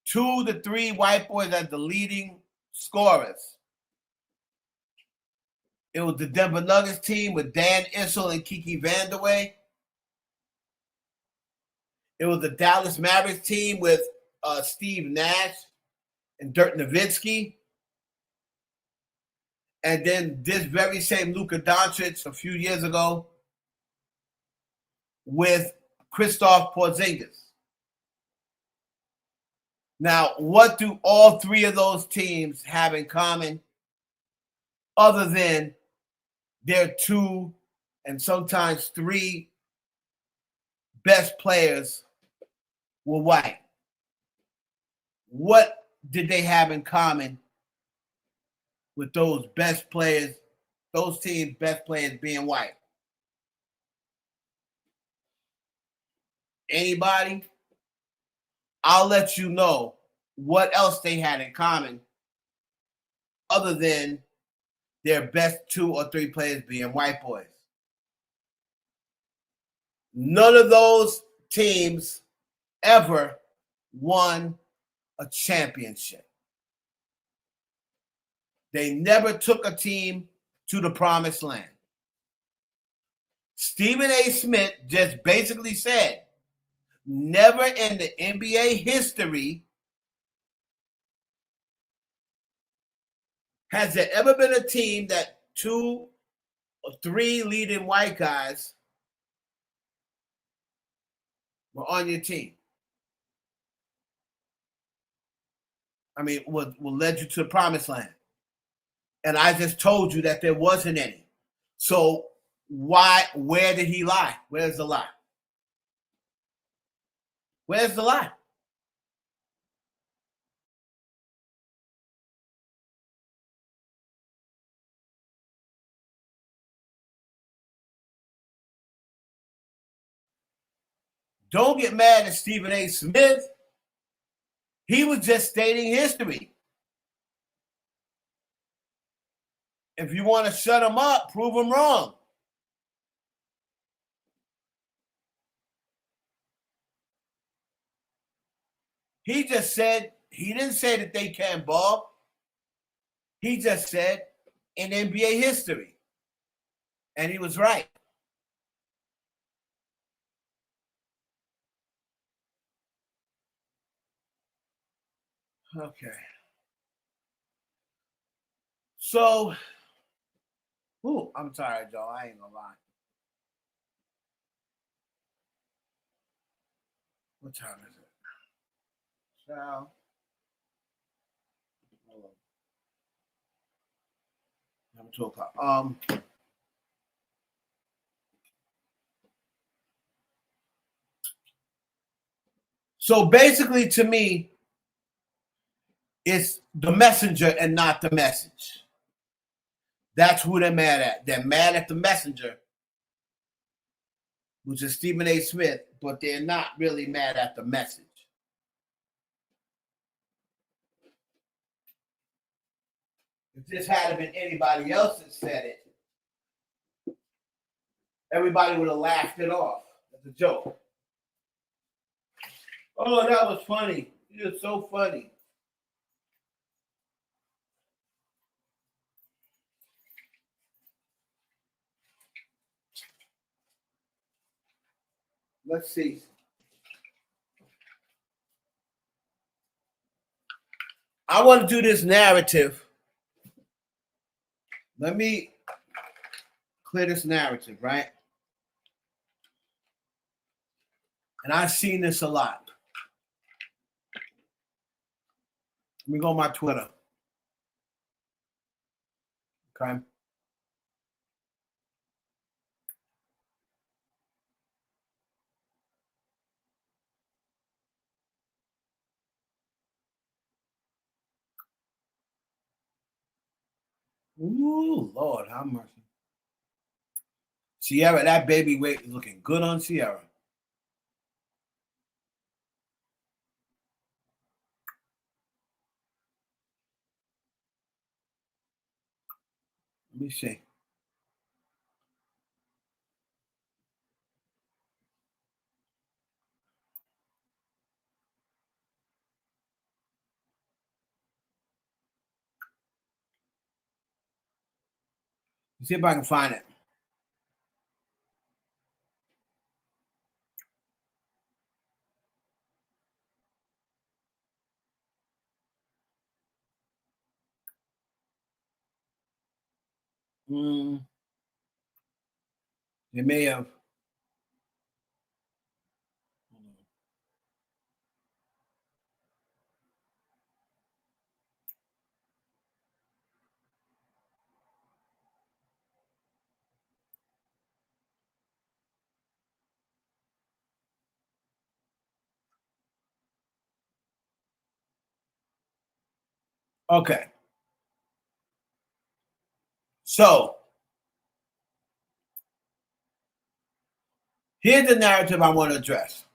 [SPEAKER 1] 2 to 3 white boys as the leading scorers. It was the Denver Nuggets team with Dan Issel and Kiki Vandeweghe. It was the Dallas Mavericks team with Steve Nash and Dirk Nowitzki. And then this very same Luka Doncic a few years ago with Kristaps Porzingis. Now, what do all 3 of those teams have in common other than their 2 and sometimes 3 best players were white? What did they have in common with those best players, those teams' best players being white? Anybody? I'll let you know what else they had in common other than their best 2 or 3 players being white boys. None of those teams ever won a championship. They never took a team to the promised land. Stephen A. Smith just basically said, never in the NBA history has there ever been a team that 2 or 3 leading white guys were on your team. I mean, will led you to the promised land. And I just told you that there wasn't any. So where did he lie? Where's the lie? Where's the lie? Don't get mad at Stephen A. Smith. He was just stating history. If you want to shut him up, prove him wrong. He just said, he didn't say that they can't ball. He just said in NBA history. And he was right. Okay. So, I'm tired, y'all. I ain't gonna lie. What time is it? Hold on. 2 o'clock. So basically, to me, it's the messenger and not the message. That's who they're mad at. They're mad at the messenger, which is Stephen A. Smith, but they're not really mad at the message. If this had been anybody else that said it, everybody would have laughed it off as a joke. Oh, that was funny. It was so funny. Let's see. I want to do this narrative. Let me clear this narrative, right? And I've seen this a lot. Let me go on my Twitter. Okay. Ooh, Lord, have mercy. Sierra, that baby weight is looking good on Sierra. Let me see. Let's see if I can find it. They may have. Okay. So, here's the narrative I want to address.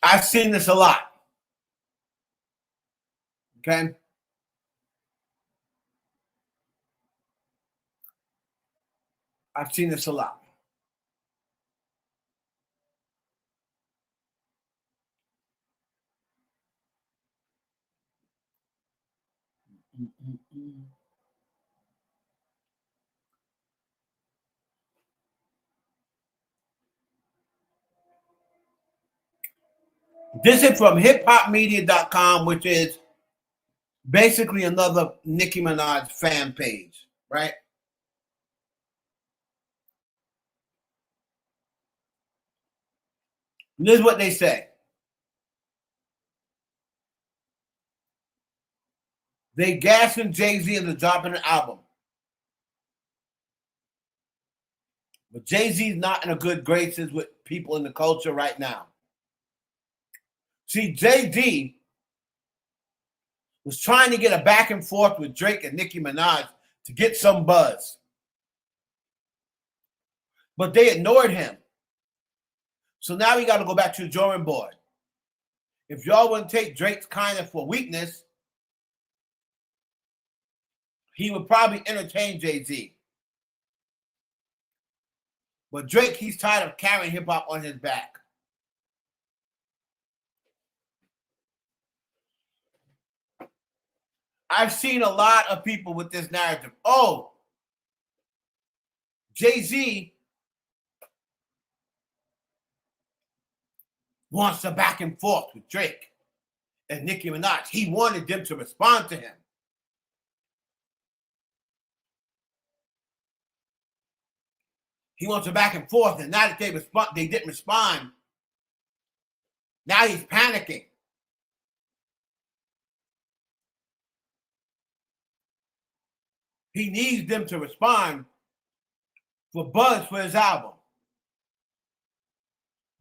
[SPEAKER 1] I've seen this a lot. Okay? I've seen this a lot. This is from hiphopmedia.com, which is basically another Nicki Minaj fan page, right? And this is what they say. They gassing Jay-Z into dropping an album. But Jay-Z's not in a good graces with people in the culture right now. See, Jay-Z was trying to get a back and forth with Drake and Nicki Minaj to get some buzz. But they ignored him. So now we got to go back to the drawing board. If y'all wouldn't take Drake's kindness for weakness, he would probably entertain Jay-Z. But Drake, he's tired of carrying hip-hop on his back. I've seen a lot of people with this narrative. Oh, Jay-Z wants a back and forth with Drake and Nicki Minaj. He wanted them to respond to him. He wants a back and forth, and now that they didn't respond. Now he's panicking. He needs them to respond for buzz for his album.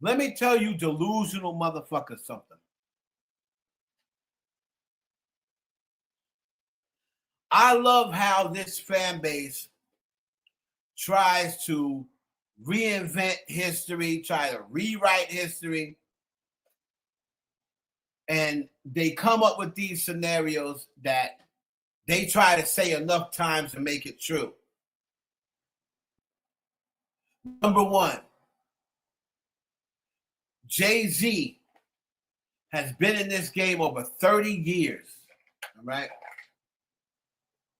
[SPEAKER 1] Let me tell you, delusional motherfuckers, something. I love how this fan base tries to reinvent history, try to rewrite history, and they come up with these scenarios that they try to say enough times to make it true. Number one, Jay-Z has been in this game over 30 years, all right?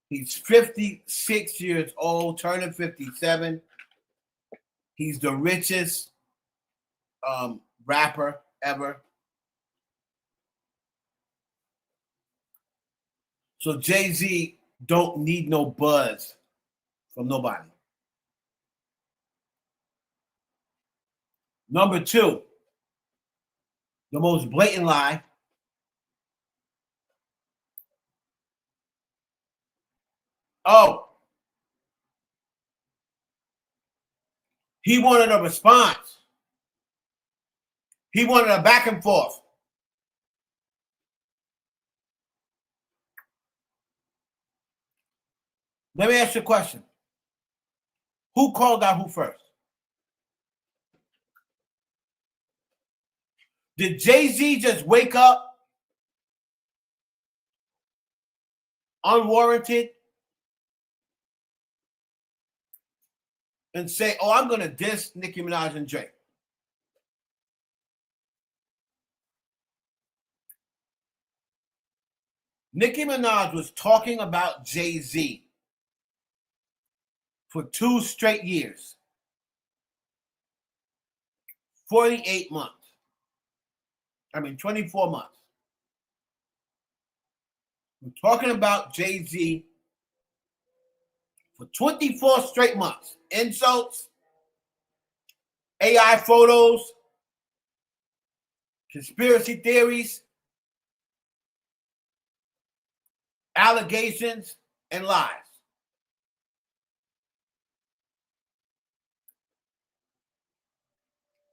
[SPEAKER 1] He's 56 years old, turning 57. He's the richest rapper ever. So Jay-Z don't need no buzz from nobody. Number two, the most blatant lie. Oh, he wanted a response. He wanted a back and forth. Let me ask you a question. Who called out who first? Did Jay-Z just wake up unwarranted and say, oh, I'm going to diss Nicki Minaj and Drake? Nicki Minaj was talking about Jay-Z for 2 straight years. 48 months. 24 months. We're talking about Jay-Z for 24 straight months. Insults, AI photos, conspiracy theories, allegations, and lies.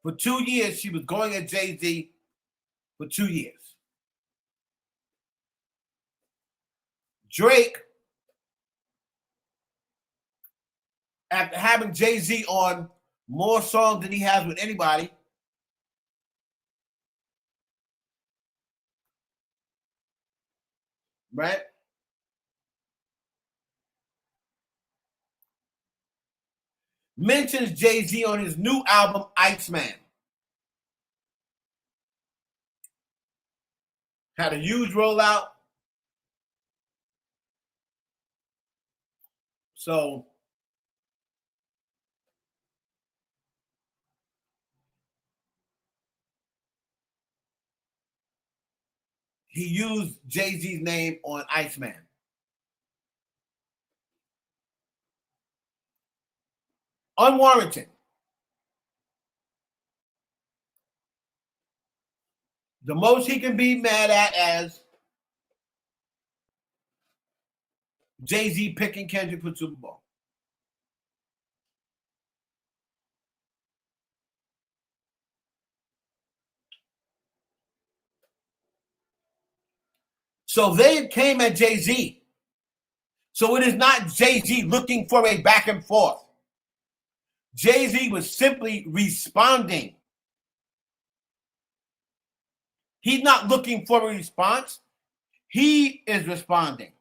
[SPEAKER 1] For 2 years, she was going at Jay-Z for 2 years. Drake, after having Jay-Z on more songs than he has with anybody, right? Mentions Jay-Z on his new album, Iceman. Had a huge rollout. So he used Jay-Z's name on Iceman. Unwarranted. The most he can be mad at as Jay-Z picking Kendrick for Super Bowl. So they came at Jay-Z. So it is not Jay-Z looking for a back and forth. Jay-Z was simply responding. He's not looking for a response. He is responding.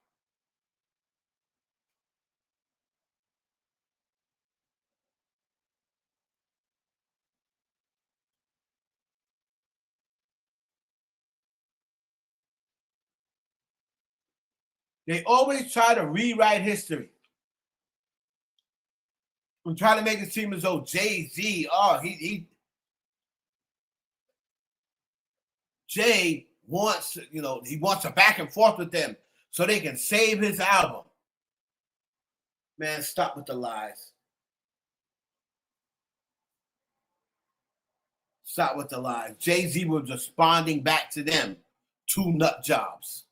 [SPEAKER 1] They always try to rewrite history and try to make it seem as though Jay-Z, Jay wants, he wants a back and forth with them so they can save his album. Man, stop with the lies. Stop with the lies. Jay-Z was responding back to them. 2 nut jobs.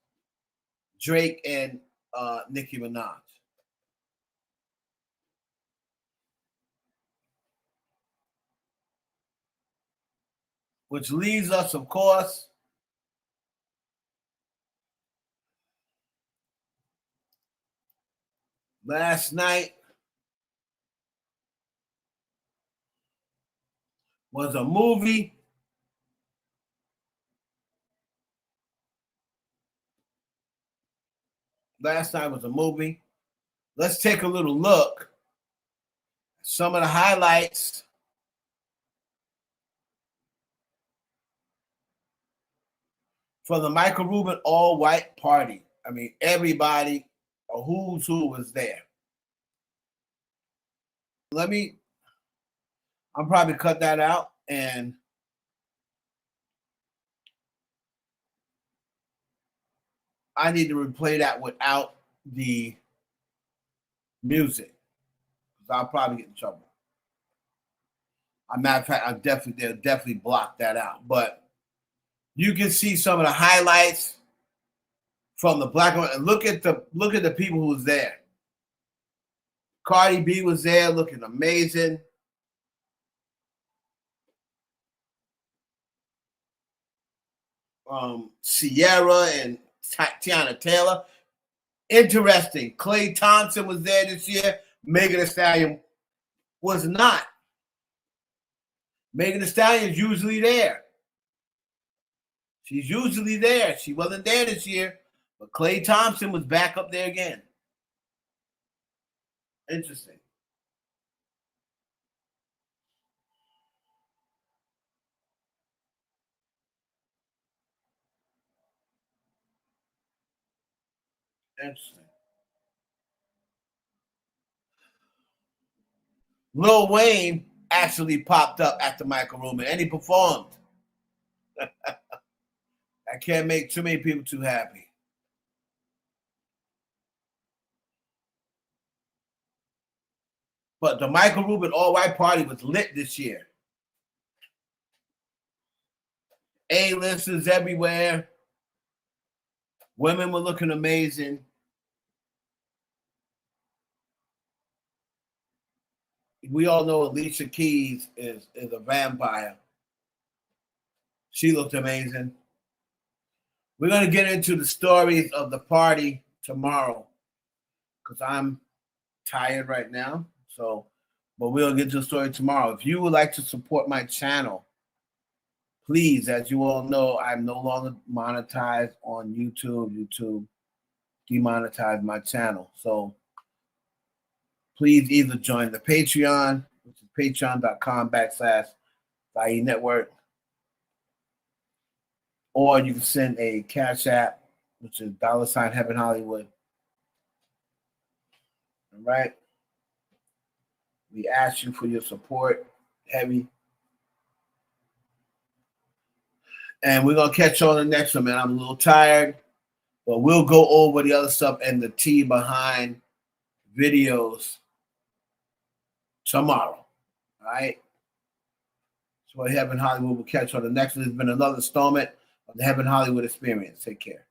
[SPEAKER 1] Drake and Nicki Minaj. Which leaves us, of course, last night was a movie. Let's take a little look at some of the highlights from the Michael Rubin all-white party. I mean, everybody, a who's who was there. I'll probably cut that out and I need to replay that without the music. I'll probably get in trouble. As a matter of fact, they'll definitely block that out. But you can see some of the highlights from the black one. And look at the people who was there. Cardi B was there looking amazing. Sierra and Tiana Taylor. Interesting. Klay Thompson was there this year. Megan Thee Stallion was not. Megan Thee Stallion is usually there. She's usually there. She wasn't there this year, but Klay Thompson was back up there again. Interesting. Interesting. Lil Wayne actually popped up at the Michael Rubin and he performed. I can't make too many people too happy. But the Michael Rubin all-white party was lit this year. A-listers everywhere. Women were looking amazing. We all know Alicia Keys is a vampire. She looked amazing. We're going to get into the stories of the party tomorrow because I'm tired right now. But we'll get to the story tomorrow. If you would like to support my channel, please, as you all know, I'm no longer monetized on YouTube. YouTube demonetized my channel. So please either join the Patreon, which is patreon.com/IE Network, or you can send a Cash App, which is $Heaven Hollywood. All right. We ask you for your support, heavy. And we're going to catch you on the next one, man. I'm a little tired, but we'll go over the other stuff and the tea behind videos tomorrow. All right? So Heaven Hollywood will catch you on the next one. It's been another installment of the Heaven Hollywood Experience. Take care.